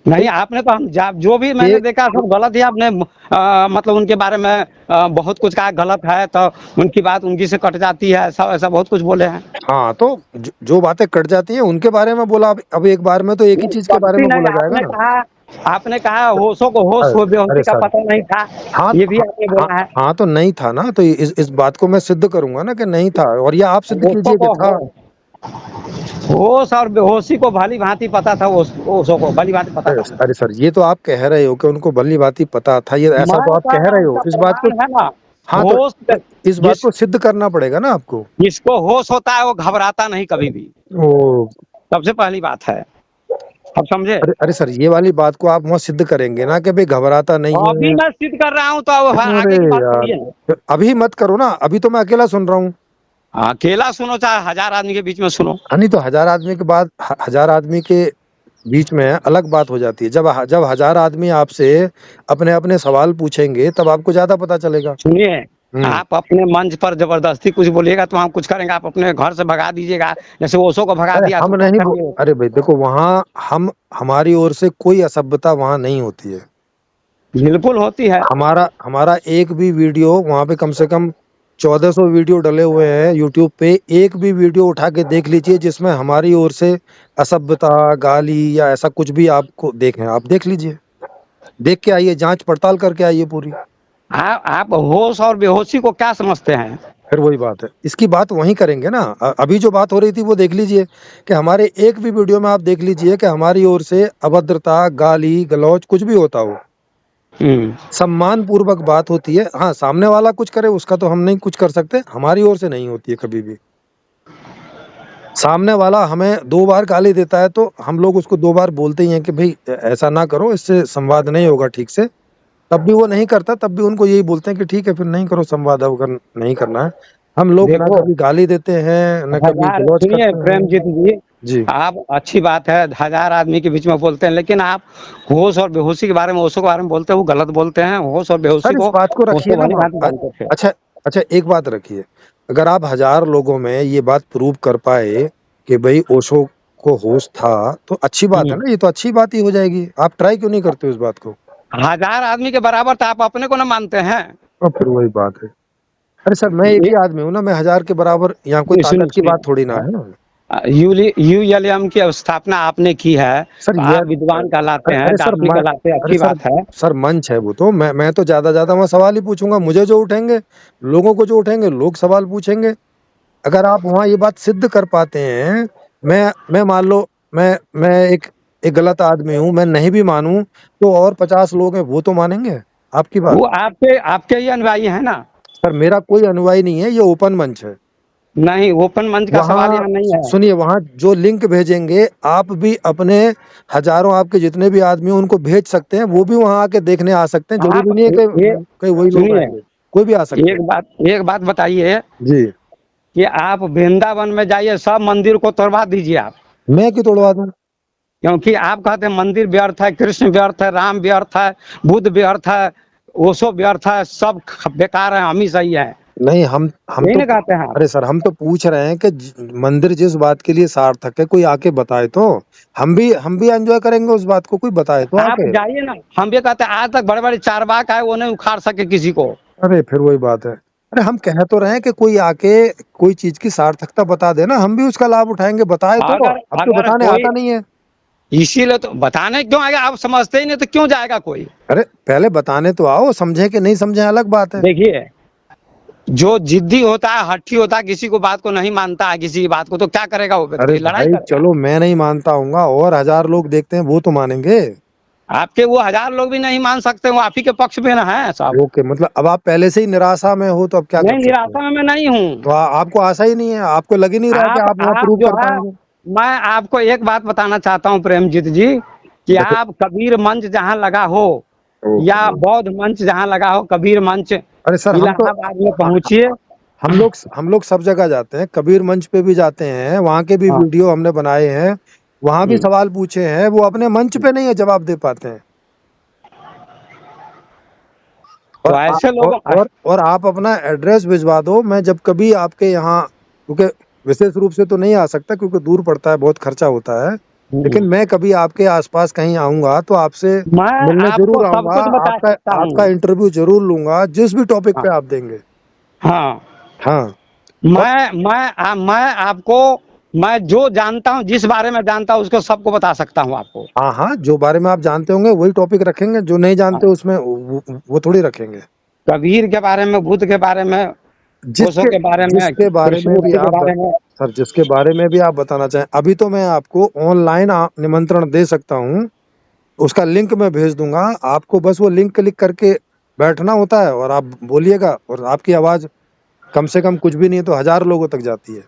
नहीं आपने तो हम जो भी मैंने एक देखा सब गलत ही आपने मतलब उनके बारे में बहुत कुछ कहा गलत है तो उनकी बात उनकी से कट जाती है, ऐसा ऐसा बहुत कुछ बोले हैं। हाँ, तो जो बातें कट जाती हैं उनके बारे में बोला। अब एक बार में तो एक ही नहीं चीज के बारे कटती में नहीं, बोला जाएगा ना। आपने कहा होशों को होश हो अरे बेहोशी का सर, पता नहीं था, हाँ ये भी आपने हाँ बोला है। हाँ, तो नहीं था ना, तो इस बात को मैं सिद्ध करूंगा ना कि नहीं था, और ये आप सिद्ध होशों कीजिए कि को था। होश और बेहोशी को भली भांति पता था, होशों को भली भांति पता था। अरे सर, ये तो आप कह रहे हो कि उनको भली-भांति पता था, ये ऐसा मैं तो आप कह कह रहा रहे हूँ हो। उसका इस बात को, प्रमाण है ना, हाँ, तो होश इस बात जिस को सिद्ध करना पड़ेगा ना आपको। जिसको होश होता है वो घबराता नहीं कभी भी, ओह! सबसे पहली बात है। अब समझे? अरे सर, ये वाली बात को आप वहाँ सिद्ध करेंगे ना कि भई घबराता नहीं अभी है। मैं सिद्ध कर रहा हूँ तो अब अरे आगे की बात यार! सुनिए। तो अभी मत करो ना, अभी तो मैं अकेला सुन रहा हूँ। अकेला सुनो चाहे 1000 आदमी के बीच में सुनो। हाँ, नहीं तो 1000 आदमी के बाद 1000 आदमी के बीच में अलग बात हो जाती है। जब 1000 आदमी आपसे अपने-अपने सवाल पूछेंगे तब आपको ज़्यादा पता चलेगा। सुनिए, हुँ। आप अपने मंच पर जबरदस्ती कुछ बोलिएगा तो हम कुछ करेंगे, आप अपने घर से भगा दीजिएगा, जैसे ओशो को भगा दिया तो क्या करेंगे? अरे भाई देखो, वहाँ हमारी ओर से कोई असभ्यता वहाँ नहीं होती है। बिल्कुल होती है। हमारा हमारा एक भी वीडियो वहाँ पे, कम से कम 1400 वीडियो डले हुए हैं यूट्यूब पे, एक भी वीडियो उठा के देख लीजिए जिसमें हमारी ओर से असभ्यता, गाली या ऐसा कुछ भी आपको देखें, आप देख लीजिए। देख के आइए, जाँच पड़ताल करके आइए पूरी। आप होश और बेहोशी को क्या समझते हैं? फिर वही बात है, इसकी बात वहीं करेंगे ना। अभी जो बात हो रही थी वो देख लीजिए कि हमारे एक भी वीडियो में आप देख लीजिए कि हमारी ओर से अभद्रता, गाली, गलौज कुछ भी होता हो। सम्मान पूर्वक बात होती है। हाँ, सामने वाला कुछ करे उसका तो हम नहीं कुछ कर सकते, हमारी ओर से नहीं होती है कभी भी। सामने वाला हमें 2 बार गाली देता है तो हम लोग उसको 2 बार बोलते ही हैं कि भई ऐसा ना करो, इससे संवाद नहीं होगा ठीक से। तब भी वो नहीं करता, तब भी उनको यही बोलते हैं कि ठीक है फिर नहीं करो संवाद, अगर नहीं करना है। हम लोग ना देखो कभी गाली देते हैं, ना कभी हजार गलौज सुनिए करते हैं। प्रेमजीत जी, जी। आप अच्छी बात है 1000 आदमी के बीच में बोलते हैं, लेकिन आप होश और बेहोशी के बारे में ओशो के बारे में बोलते हैं वो गलत बोलते हैं। होश और बेहोशी सर इस को बात को रखिए ओशो ना भली वहाँ। भांति जानते थे। अच्छा, अच्छा, एक बात रखिए, अगर आप 1000 लोगों में ये बात प्रूव कर पाए कि भई ओशो को होश था, तो अच्छी बात है ना, ये तो अच्छी बात ही हो जाएगी। आप ट्राई क्यों नहीं करते उस बात को? 1000 आदमी के बराबर तो आप अपने को ना मानते हैं। फिर वही बात है। अरे सर, मैं एक ही आदमी हूँ ना, मैं 1000 के बराबर, यहाँ कोई सुनिए ताकत की बात थोड़ी ना है। यूएलएम की स्थापना आपने की है सर तो ये आप विद्वान कहलाते हैं, अरे सर दार्शनिक कहलाते हैं, अरे अच्छी सर बात है। सर मंच है वो तो, मैं तो ज़्यादा वहाँ सवाल ही पूछूँगा, मुझे जो उठेंगे, लोगों को जो उठेंगे, लोग सवाल पूछेंगे। अगर आप वहाँ ये बात सिद्ध कर पाते हैं, मैं मान लो, मैं एक गलत आदमी हूँ, मैं नहीं भी मानूँ, तो और 50 लोग हैं, वो तो मानेंगे आपकी बात। वो आपके आपके ही अनुयायी है ना। सर मेरा कोई अनुयायी नहीं है, ये ओपन मंच है। नहीं ओपन मंच का सवाल वहाँ यहाँ नहीं है। सुनिए, वहाँ जो लिंक भेजेंगे, आप भी अपने हज़ारों आपके जितने भी आदमी हैं, उनको भेज सकते हैं, वो भी वहाँ आके देखने आ सकते हैं। आप ज़रूरी नहीं है ये कि वही लोग सुनिए, आएँगे, कोई भी आ सकता है। एक बात बताइए जी। कि आप वृंदावन में जाइए, सब मंदिर को तोड़वा दीजिए आप, मैं क्यों तोड़वा दूँ? क्योंकि आप कहते हैं मंदिर व्यर्थ है, कृष्ण व्यर्थ है, राम व्यर्थ है, बुद्ध व्यर्थ है, ओशो व्यर्थ है, सब बेकार है, हम ही सही है, नहीं, हम यही तो, ना कहते हैं आप। अरे सर, हम तो पूछ रहे हैं कि मंदिर जिस बात के लिए सार्थक है, कोई आके बताए तो। हम भी एंजॉय करेंगे उस बात को, कोई बताए तो आप आके। जाइए ना, हम भी कहते हैं आज तक बड़े बड़े चारवाक आए वो नहीं उखाड़ सके किसी को। अरे फिर वही बात है। अरे हम कह तो रहे हैं कि कोई आके कोई चीज की सार्थकता बता देना, हम भी उसका लाभ उठाएंगे, बताए तो। अगर अब तो अगर बताने कोई, आता नहीं है। इसीलिए तो बताने क्यों आएगा, आप समझते ही नहीं तो क्यों जाएगा कोई। अरे पहले बताने तो आओ, समझे कि नहीं समझे अलग बात है। देखिए जो जिद्दी होता है, हठी होता है, किसी को बात को नहीं मानता है, किसी की बात को, तो क्या करेगा वो अरे व्यक्ति, लड़ाई भाई करेगा। चलो, मैं नहीं मानता हूँगा, और 1000 लोग देखते हैं, वो तो मानेंगे। आपके वो 1000 लोग भी नहीं मान सकते, वो आप ही के पक्ष में ना है साहब। ओके, मतलब अब आप पहले से ही निराशा में हो, तो अब क्या कर नहीं सकते हैं? निराशा में मैं नहीं हूँ। तो आपको आशा ही नहीं है, आपको लग ही नहीं रहा कि आप वहाँ आप प्रूव जो कर है, पाएंगे। मैं आपको एक बात बताना चाहता हूँ प्रेमजीत जी, कि देखो, आप कबीर मंच जहाँ लगा हो या ओके। बौद्ध मंच जहाँ लगा हो, कबीर मंच अरे सर, इलाहाबाद में पहुंचिए, हम लोग सब जगह जाते हैं, कबीर मंच पे भी जाते हैं, वहाँ के भी हाँ। वीडियो हमने बनाए हैं, वहाँ भी हम्म। सवाल पूछे हैं, वो अपने मंच पे नहीं है जवाब दे पाते हैं। तो ऐसे लोगों और आप अपना एड्रेस भिजवा दो, मैं जब कभी आपके यहाँ, क्योंकि विशेष रूप से तो नहीं आ सकता क्योंकि दूर पड़ता है, बहुत खर्चा होता है, लेकिन मैं कभी आपके आसपास कहीं आऊंगा तो आपसे मैं मिलने आपको जरूर सब आऊंगा, कुछ बता आपका सकता आपका हूँ। इंटरव्यू जरूर लूंगा, जिस भी टॉपिक हाँ। पे आप देंगे। हाँ। हाँ। और मैं आपको, मैं जो जानता हूँ, जिस बारे में जानता हूँ उसको सबको बता सकता हूँ आपको। हाँ हाँ, जो बारे में आप जानते होंगे वही टॉपिक रखेंगे, जो नहीं जानते हाँ। उसमें वो थोड़ी रखेंगे। कबीर के बारे में, बुद्ध के बारे में, ओशो जिसके के बारे में, जिसके बारे में भी कृष्णमूर्ति के आप बारे में। सर, जिसके बारे में भी आप बताना चाहें, अभी तो मैं आपको ऑनलाइन निमंत्रण दे सकता हूँ, उसका लिंक मैं भेज दूंगा आपको, बस वो लिंक क्लिक करके बैठना होता है और आप बोलिएगा, और आपकी आवाज कम से कम कुछ भी नहीं तो 1000 लोगों तक जाती है।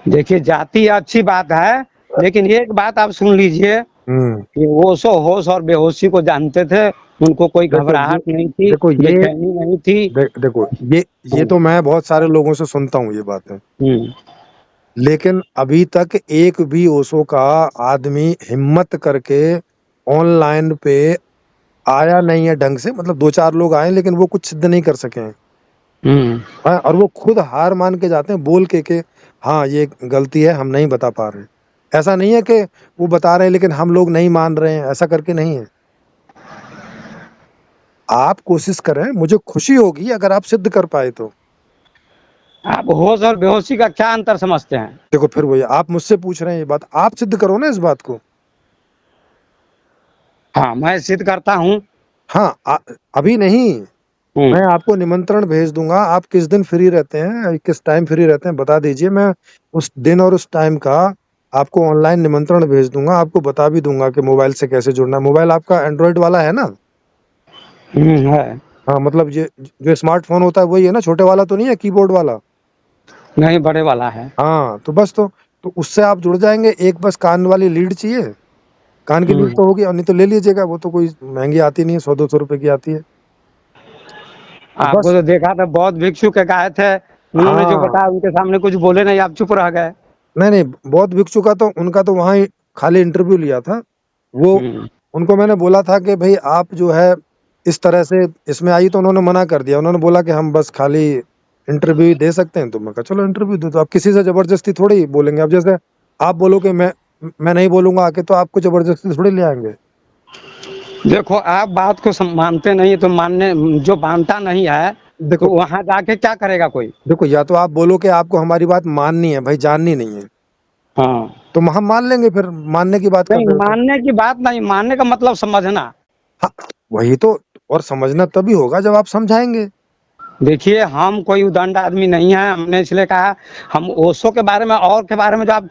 देखिए, जाति अच्छी बात है, लेकिन एक बात आप सुन लीजिए हम्म। कि ओशो होश और बेहोशी को जानते थे। उनको कोई देखो ये घबराहट नहीं थी, देखो ये बेचैनी नहीं थी। देखो ये तो मैं बहुत सारे लोगों से सुनता हूँ ये बातें, हम्म। लेकिन अभी तक एक भी ओशो का आदमी हिम्मत करके ऑनलाइन पे आया नहीं है ढंग से, मतलब 2-4 लोग आए लेकिन वो कुछ सिद्ध नहीं कर सके हैं। हम्म। हाँ, और वो खुद हार मान के जाते हैं बोल के हाँ ये गलती है, हम नहीं बता पा रहे। ऐसा नहीं है कि वो बता रहे हैं लेकिन हम लोग नहीं मान रहे हैं, ऐसा करके नहीं है। आप कोशिश करें, मुझे खुशी होगी अगर आप सिद्ध कर पाए तो। आप होश और बेहोशी का क्या अंतर समझते हैं? देखो फिर वही, आप मुझसे पूछ रहे हैं ये बात, आप सिद्ध करो ना इस बात को। हाँ, मैं सिद्ध करता हूँ। हाँ, अभी नहीं, हम्म। मैं आपको निमंत्रण भेज दूंगा, आप किस दिन फ्री रहते हैं, किस टाइम फ्री रहते हैं बता दीजिए, मैं उस दिन और उस टाइम का आपको ऑनलाइन निमंत्रण भेज दूंगा, आपको बता भी दूंगा कि मोबाइल से कैसे जुड़ना है। मोबाइल आपका एंड्रॉइड वाला है ना? है। हाँ, मतलब ये जो स्मार्टफोन होता है वही है ना, छोटे वाला तो नहीं है, कीबोर्ड वाला? नहीं, बड़े वाला है। हाँ, तो बस तो उससे आप जुड़ जाएंगे। एक बस कान वाली लीड चाहिए, कान की लीड हम्म। तो होगी, और नहीं तो ले लीजिएगा, वो तो कोई महंगी आती नहीं है, 100-200 रुपए की आती है। तो आपको बस। तो देखा था, बहुत भिक्षु के गाये थे, उन्होंने जो हाँ, बताया उनके सामने कुछ बोले नहीं, आप चुप रह गए। नहीं नहीं, बहुत भिक्षु का तो उनका तो वहाँ ही खाली इंटरव्यू लिया था। वो हम्म। उनको मैंने बोला था कि भाई आप जो है इस तरह से इसमें आई, तो उन्होंने मना कर दिया, उन्होंने बोला कि हम बस खाली इंटरव्यू ही दे सकते हैं। तो मैं कहा चलो इंटरव्यू दो, तो आप किसी से जबरदस्ती थोड़ी ही बोलेंगे। अब जैसे आप बोलो कि मैं नहीं बोलूंगा आके, तो आपको जबरदस्ती थोड़ी ले आएंगे। देखो, आप बात को मानते नहीं तो मानने, जो मानता नहीं है तो देखो वहां जाके क्या करेगा कोई? देखो, या तो आप बोलो कि आपको हमारी बात माननी है भाई, जाननी नहीं है, हाँ। तो हम मान लेंगे, फिर मानने की बात कर नहीं, रहे हो तो। मानने की बात नहीं, मानने का मतलब समझना। हाँ, वही तो। और समझना तभी होगा जब आप समझाएंगे। देखिए, हम कोई उदंड आदमी नहीं है, हमने इसलिए कहा। हम ओशो के बारे में और के बारे में जो आप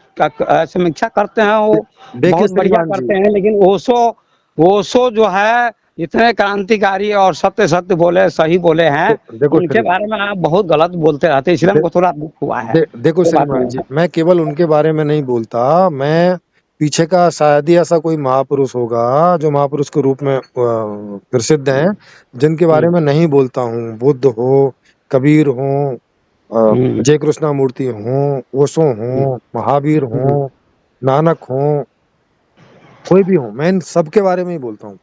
समीक्षा करते हैं वो देखिए बहुत बढ़िया श्रीमान जी, करते हैं, लेकिन ओशो, ओशो जो है इतने क्रांतिकारी और सत्य सत्य बोले, सही बोले हैं, देखो उनके श्री बारे में आप बहुत गलत बोलते रहते हैं, इसलिए दे, हमको थोड़ा दुख हुआ है। देखो ये बात श्रीमान नहीं जी, है। मैं केवल उनके बारे में नहीं बोलता, मैं पीछे का शायद ही ऐसा कोई महापुरुष होगा जो महापुरुष के रूप में प्रसिद्ध हैं, जिनके बारे हम्म। में नहीं बोलता हूँ। बुद्ध हो, कबीर हो, हम्म। जय कृष्णा मूर्ति हो, ओशो हम्म। हो, महावीर हम्म। हो, नानक हो, कोई भी हो, मैं इन सबके बारे में ही बोलता हूँ।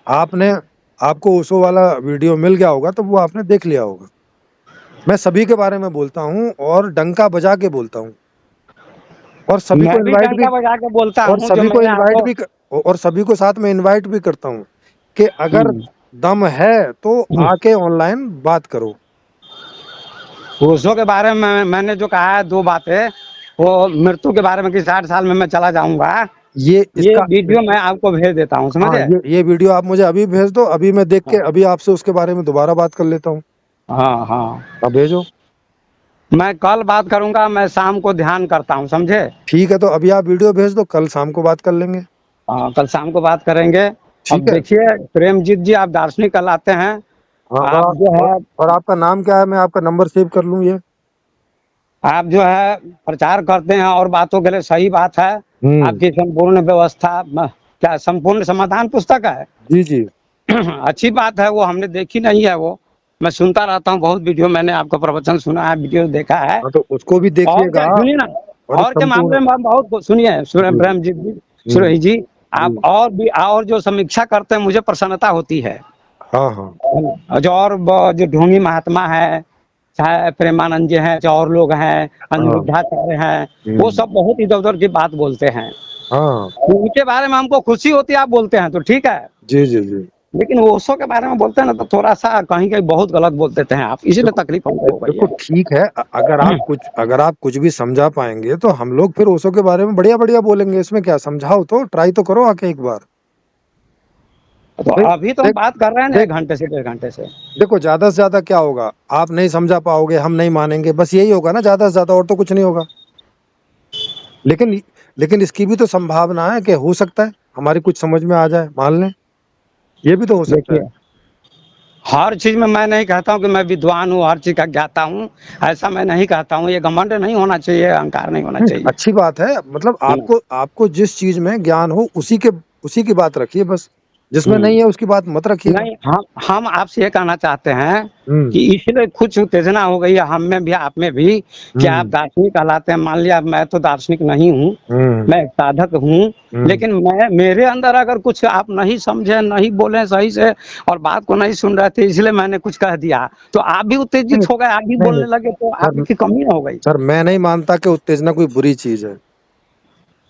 आपने आपको ओशो वाला वीडियो मिल गया होगा तो वो आपने देख लिया होगा। मैं सभी के बारे में बोलता हूँ और डंका बजा के बोलता हूँ, और सभी को मैं भी इनवाइट भी डंका बजा के बोलता और हूँ, जो सभी को मैंने इनवाइट आपको। भी और सभी को साथ में इनवाइट भी करता हूँ कि अगर हम्म। दम है तो हम्म। आके ऑनलाइन बात करो। ओशो के बारे में मैंने जो कहा है दो बातें, वो मृत्यु के बारे में कि 60 साल में मैं चला जाऊंगा, ये ये इसका वीडियो मैं आपको भेज देता हूँ, हाँ, समझे? ये वीडियो आप मुझे अभी भेज दो, अभी मैं देख के हाँ। अभी आपसे उसके बारे में दोबारा बात कर लेता हूँ। हाँ। हाँ। आप भेजो। मैं कल बात करूंगा, मैं शाम को ध्यान करता हूँ, समझे? ठीक है, तो अभी आप वीडियो भेज दो, कल शाम को बात कर लेंगे। हाँ, कल शाम को बात करेंगे। ठीक अब है। देखिए, प्रेमजीत जी, आप दार्शनिक कहलाते हैं। हाँ, आप जो है, और आपका नाम क्या है, मैं आपका नंबर सेव कर लूँ ये। आप जो है प्रचार करते हैं और बातों के लिए, सही बात है। हम्म। आपकी संपूर्ण व्यवस्था क्या संपूर्ण समाधान पुस्तक है? जी जी। अच्छी बात है, वो हमने देखी नहीं है वो। मैं सुनता रहता हूँ, बहुत वीडियो मैंने आपका प्रवचन सुना है, वीडियो देखा है। हाँ, तो उसको भी और देखिएगा। क्या सुनिए ना, और और के संपूर्ण मामले में हम बहुत सुनिए जी, प्रेमजीत जी, हम्म, सुरेश जी, आप जी, और भी और जो समीक्षा करते हैं मुझे प्रसन्नता होती है। हाँ हाँ और जो और जो ढूंगी महात्मा है, चाहे प्रेमानंद जी हैं, चाहे और लोग हैं, हाँ, अनिरुद्धाचार्य हैं, वो हम्म, सब बहुत इधर उधर की बात बोलते हैं। हाँ, उनके बारे में हमको खुशी होती है, आप बोलते हैं तो ठीक है, जी जी जी। लेकिन ओशो के बारे में बोलते हैं ना तो थोड़ा सा कहीं कहीं बहुत गलत बोल देते हैं आप, इसीलिए देखो तकलीफ हमको हो गई देखो है। ठीक है, अगर आप कुछ भी समझा पाएंगे तो हम लोग फिर ओशो के बारे में बढ़िया बढ़िया बोलेंगे। इसमें क्या, समझाओ तो, ट्राई तो करो आके एक बार। तो भाई अभी तो हम देख बात कर रहे हैं ना देख 1 घंटे से 1.5 घंटे से। देखो, ज्यादा से ज्यादा क्या होगा, आप नहीं समझा पाओगे, हम नहीं मानेंगे, बस यही होगा ना, ज्यादा से ज्यादा, और तो कुछ नहीं होगा। लेकिन लेकिन इसकी भी तो संभावना है कि हो सकता है हमारी कुछ समझ में आ जाए, मान लें, ये भी तो हो सकता देखिए, है। हर चीज में मैं नहीं कहता हूँ कि मैं विद्वान हूँ, हर चीज का ज्ञाता हूँ, ऐसा मैं नहीं कहता हूँ। ये घमंड नहीं होना चाहिए, अहंकार नहीं होना नहीं, चाहिए, अच्छी बात है, मतलब है ना। आपको जिस चीज में ज्ञान हो उसी की बात रखिए बस। जिसमें नहीं हम्म। है उसकी बात मत रखिएगा। नहीं, हम आपसे ये कहना चाहते हैं हम्म, कि इसलिए कुछ उत्तेजना हो गई है हम में भी, आप में भी, कि आप हम्म, दार्शनिक कहलाते हैं। मान लिया मैं तो दार्शनिक नहीं हूँ, हम्म, मैं एक साधक हूँ, हम्म। लेकिन मैं मेरे अंदर अगर कुछ आप नहीं समझे, नहीं बोले सही से, और बात को नहीं सुन रहे थे, इसलिए मैंने कुछ कह दिया, तो आप भी नहीं उत्तेजित हो गए, आप भी नहीं नहीं, बोलने लगे, तो सर आपकी कमी ना हो गई। सर मैं नहीं मानता कि उत्तेजना कोई बुरी चीज है।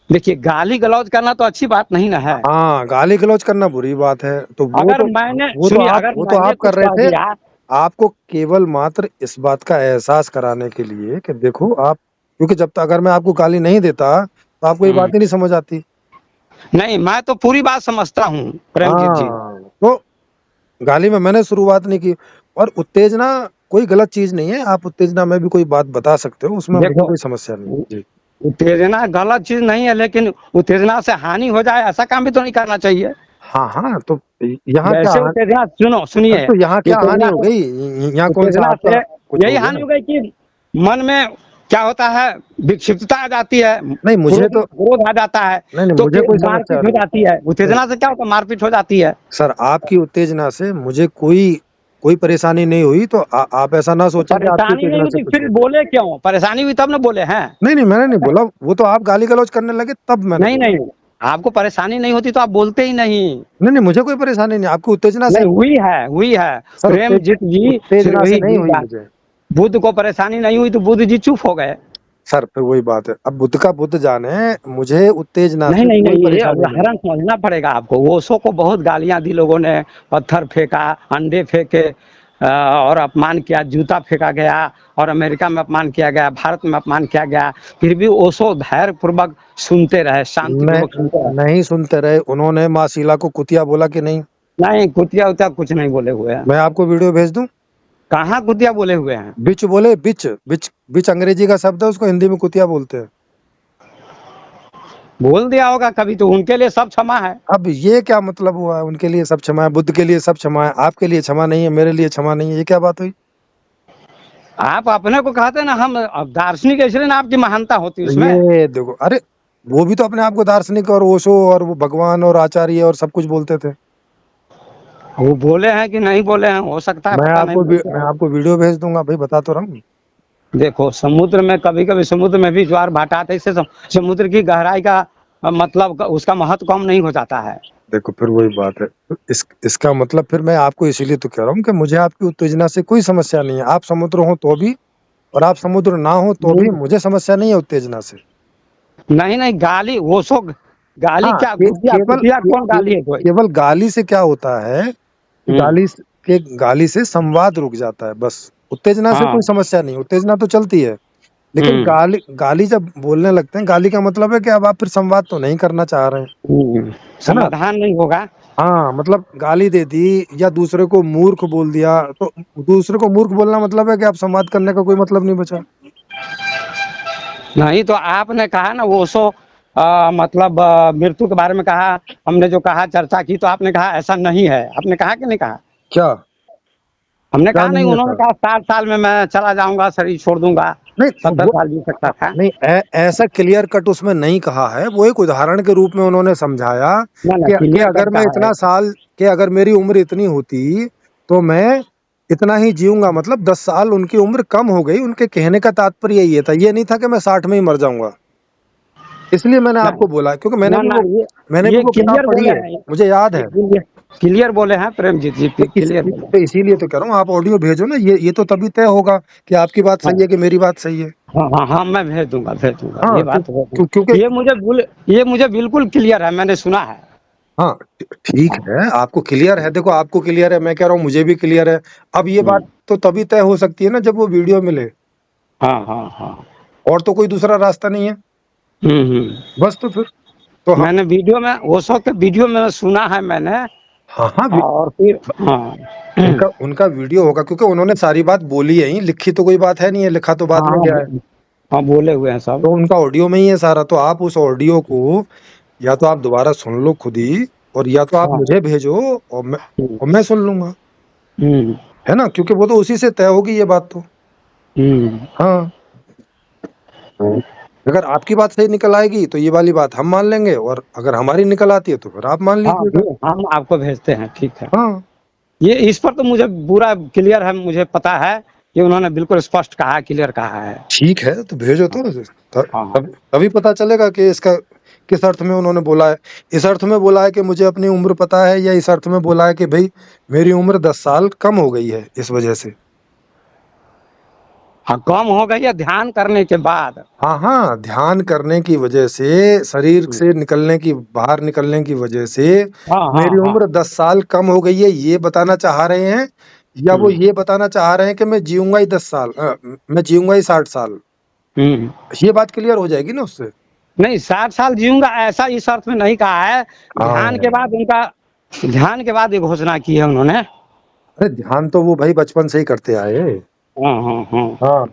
देखिए, गाली गलौज करना तो अच्छी बात नहीं ना है। हाँ, गाली गलौज करना बुरी बात है, तो अगर मैंने सुनिए, अगर वो तो मैंने आप कर कुछ रहे कह थे। दिया, आपको केवल मात्र इस बात का एहसास कराने के लिए कि देखो आप, क्योंकि जब तक अगर मैं आपको गाली नहीं देता तो आपको ये बात ही नहीं समझ आती। नहीं, मैं तो पूरी बात समझता हूँ प्रेमजीत जी। हाँ, तो गाली में मैंने शुरुआत नहीं की। और उत्तेजना कोई गलत चीज नहीं है, आप उत्तेजना में भी कोई बात बता सकते हो, उसमें मुझे देखो, कोई समस्या नहीं है जी। उत्तेजना गलत चीज नहीं है, लेकिन उत्तेजना से हानि हो जाए ऐसा काम भी तो नहीं करना चाहिए। हाँ हाँ, तो यहाँ क्या जैसे उत्तेजना, सुनो अरे सुनिए, तो यहाँ क्या हानि उत्तेजना हो से गई, यहाँ कौन सा उत्तेजना से आपका कुछ यही हो हानि गया। हो गई कि मन में क्या होता है, विक्षिप्तता आ जाती है, नहीं मुझे क्रोध तो क्रोध आ जाता है, नहीं नहीं, तो मुझे कोई समस्या मारपीट हो नहीं। जाती है। नहीं उत्तेजना से क्या होता है, मारपीट हो जाती है। सर, आपकी उत्तेजना से मुझे कोई कोई परेशानी नहीं हुई, तो आप ऐसा ना तो सोचें कि आपकी परेशानी नहीं उत्तेजना हुई से तो कुछ फिर हो गया। बोले क्यों? परेशानी हुई तब ना बोले हैं। नहीं नहीं, मैंने नहीं बोला, वो तो आप गाली गलौज करने लगे तब मैंने नहीं बोला। नहीं, आपको परेशानी नहीं होती तो आप बोलते ही नहीं। नहीं नहीं, मुझे कोई परेशानी नहीं, आपकी उत्तेजना से। नहीं, हुई है, हुई है। सर प्रेमजीत जी, उत्तेजना से सिरोही नहीं जी हुई का मुझे। बुद्ध को परेशानी नहीं हुई तो बुद्ध जी चुप हो गए। सर फिर वही बात है, अब बुद्ध का बुद्ध जाने, मुझे उत्तेजना नहीं से नहीं कोई नहीं, ये परेशानी नहीं। उदाहरण समझना पड़ेगा आपको। ओशो को बहुत गालियां दी लोगों ने, पत्थर फेंका, अंडे फेंके, और अपमान किया, जूता फेंका गया, और अमेरिका में अपमान किया गया, भारत में अपमान किया गया, फिर भी ओशो धैर्य पूर्वक सुनते रहे, शांति पूर्वक सुनते रहे। नहीं सुनते रहे, उन्होंने माँ शीला को कुतिया बोला कि नहीं। नहीं, कुतिया उतिया कुछ नहीं बोले हुए हैं। मैं आपको वीडियो भेज दूं। कहाँ कुतिया बोले हुए हैं? बिच बोले, बिच बिच बिच अंग्रेजी का शब्द है, उसको हिंदी में कुतिया बोलते हैं। बोल दिया होगा कभी, तो उनके लिए सब क्षमा है। अब ये क्या मतलब हुआ, उनके लिए सब क्षमा है, बुद्ध के लिए सब क्षमा है, आपके लिए क्षमा नहीं है, मेरे लिए क्षमा नहीं है, ये क्या बात हुई। आप अपने को कहते हैं ना, हम अब दार्शनिक, इसलिए ना आपकी महानता होती उसमें। ये देखो, अरे वो भी तो अपने आप को दार्शनिक और ओशो और वो भगवान और आचार्य और सब कुछ बोलते थे। वो बोले हैं कि नहीं बोले हैं, हो सकता है, पता नहीं, बोलते मैं रहो। आपको वीडियो भेज दूंगा भाई, बता तो रहा हूँ। देखो, समुद्र में कभी कभी, समुद्र में भी ज्वार भाटा आते, इससे समुद्र की गहराई का मतलब उसका महत्व कम नहीं हो जाता है। देखो फिर वही बात है, इसका मतलब फिर मैं आपको इसीलिए तो कह रहा हूँ कि मुझे आपकी उत्तेजना से कोई समस्या नहीं है, आप समुद्र हो तो भी और आप समुद्र ना हो तो भी नहीं मुझे समस्या नहीं है उत्तेजना से। नहीं नहीं, गाली वो सो, गाली हाँ, क्या, कुतिया कुतिया कौन गाली है कोई? केवल गाली से क्या होता है कि हम्म। गाली से संवाद रुक जाता है बस। उत्तेजना से हाँ। कोई समस्या नहीं, उत्तेजना तो चलती है, लेकिन हम्म। गाली जब बोलने लगते हैं, गाली का मतलब है कि अब आप फिर संवाद तो नहीं करना चाह रहे हैं, है ना। समाधान नहीं होगा। हाँ, मतलब गाली दे दी या दूसरे को मूर्ख बोल दिया, तो दूसरे को मूर्ख बोलना मतलब है कि आप संवाद करने का कोई मतलब नहीं बचा। नहीं, तो आपने कहा ना वो सो, मतलब मृत्यु के बारे में कहा, हमने जो कहा, चर्चा की, तो आपने कहा ऐसा नहीं है, आपने कहा कि नहीं कहा? क्या हमने क्या कहा नहीं, नहीं है उन्होंने सर। कहा 60 साल में मैं चला जाऊंगा, शरीर छोड़ दूंगा, नहीं 70 साल जी सकता था। नहीं, ऐसा क्लियर कट उसमें नहीं कहा है, वो एक उदाहरण के रूप में उन्होंने समझाया ना ना, कि क्लियर अगर कट मैं कहा है। इतना साल, कि अगर मेरी उम्र इतनी होती तो मैं इतना ही जीऊंगा, मतलब 10 साल उनकी उम्र कम हो गई। उनके कहने का तात्पर्य ये था, ये नहीं था कि मैं 60 में ही मर जाऊंगा। इसलिए मैंने ना आपको बोला, क्योंकि ना ना, मैंने भी ये वो किताब क्लियर पढ़ी बोले है, हैं, मुझे याद ये है। क्लियर बोले हैं प्रेमजीत जी, क्लियर बोले। तो इसीलिए तो कह रहा हूँ, आप ऑडियो भेजो ना, ये तो तभी तय होगा कि आपकी बात सही हाँ है कि मेरी बात सही है। हाँ हाँ हाँ, मैं भेज दूंगा, ये हाँ, बात है। क्योंकि ये मुझे बिल्कुल क्लियर है, मैंने सुना है। हाँ, ठीक हाँ है, आपको क्लियर है। देखो, आपको क्लियर है, मैं कह रहा हूँ मुझे भी क्लियर है। अब ये बात हम्म, तो तभी तय हो सकती है ना जब वो वीडियो मिले, हाँ हाँ हाँ। और तो कोई दूसरा रास्ता नहीं है। हम्म। बस तो फिर तो हाँ। मैंने वीडियो में, ओशो के वीडियो में सुना है मैंने। हाँ हाँ, और फिर हाँ उनका उनका वीडियो होगा, क्योंकि उन्होंने सारी बात बोली है ही, लिखी तो कोई बात है नहीं है, लिखा तो बाद हाँ में हाँ, गया है। हाँ बोले हुए हैं सब। तो उनका ऑडियो में ही है सारा। तो आप उस ऑडियो को या तो आप दोबारा सुन लो खुद ही, और या तो आप हाँ। मुझे भेजो, हम्म और मैं सुन लूंगा, हम्म है ना? क्योंकि वो तो उसी से तय होगी ये बात तो। हम्म। हाँ, अगर आपकी बात सही निकल आएगी तो ये वाली बात हम मान लेंगे, और अगर हमारी निकल आती है तो फिर आप मान हाँ लीजिएगा। हम आपको भेजते हैं, ठीक है। हाँ, ये इस पर तो मुझे पूरा क्लियर है, मुझे पता है कि उन्होंने बिल्कुल स्पष्ट कहा, क्लियर कहा है। ठीक है, तो भेजो तो। हाँ तभी पता चलेगा कि इसका किस अर्थ में उन्होंने बोला है। इस अर्थ में बोला है कि मुझे अपनी उम्र पता है, या इस अर्थ में बोला है कि भाई मेरी उम्र 10 साल कम हो गई है इस वजह से। हाँ, कम हो गई है ध्यान करने के बाद। हाँ हाँ, ध्यान करने की वजह से, शरीर से निकलने की, बाहर निकलने की वजह से हाँ हाँ मेरी हाँ। उम्र 10 साल कम हो गई है, ये बताना चाह रहे हैं। या वो हम्म ये बताना चाह रहे हैं कि मैं जीऊंगा ही 10 साल, मैं जीऊंगा ही 60 साल। हम्म। ये बात क्लियर हो जाएगी ना उससे। नहीं, 60 साल जीऊंगा ऐसा इस अर्थ में नहीं कहा है। ध्यान के हाँ, बाद उनका, ध्यान के बाद ये घोषणा की है उन्होंने। अरे ध्यान तो वो भाई बचपन से ही करते आए। हाँ हाँ हाँ। हाँ,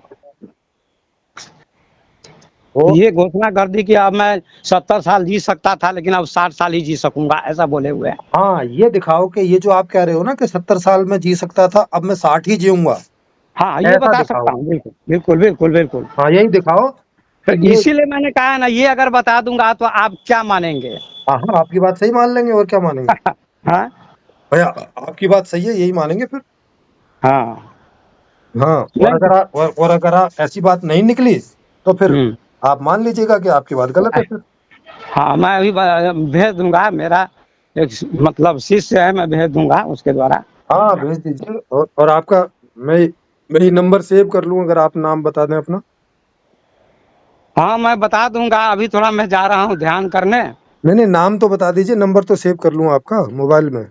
वो ये घोषणा कर दी कि अब मैं 70 साल जी सकता था, लेकिन अब 60 साल ही जी सकूंगा, ऐसा बोले हुए हैं। हाँ, ये दिखाओ कि ये जो आप कह रहे हो ना कि 70 साल में जी सकता था, अब मैं 60 ही जीऊंगा, हाँ, ये ऐसा बता दिखाओ। सकता हूँ, बिल्कुल बिल्कुल बिल्कुल बिल्कुल। हाँ, यही दिखाओ तो कि ये। इसीलिए मैंने कहा ना, ये अगर बता दूंगा तो आप क्या मानेंगे? हाँ हाँ, आपकी बात सही मान लेंगे, और क्या मानेंगे हाँ भैया? आपकी बात सही है, यही मानेंगे फिर। हाँ। हाँ, नहीं। और अगर ऐसी बात नहीं निकली तो फिर हम्म। आप मान लीजिएगा कि आपकी बात गलत है फिर। हाँ, मैं अभी भेज दूंगा, मेरा एक मतलब शिष्य है, मैं भेज दूंगा उसके द्वारा। हाँ, भेज दीजिए। और आपका, मैं मैं ये नंबर सेव कर लूँ, अगर आप नाम बता दें अपना। हाँ, मैं बता दूंगा, अभी थोड़ा मैं जा रहा हूँ ध्यान करने। नहीं नहीं, नाम तो बता दीजिए, नंबर तो सेव कर लूँ आपका मोबाइल में।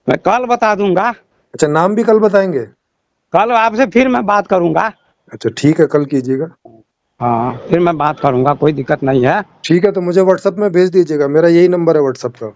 मैं कल बता दूंगा। अच्छा, नाम भी कल बताएंगे? कल आपसे फिर मैं बात करूंगा। अच्छा, ठीक है, कल कीजिएगा। हाँ, फिर मैं बात करूंगा, कोई दिक्कत नहीं है। ठीक है, तो मुझे व्हाट्सएप में भेज दीजिएगा, मेरा यही नंबर है व्हाट्सएप का।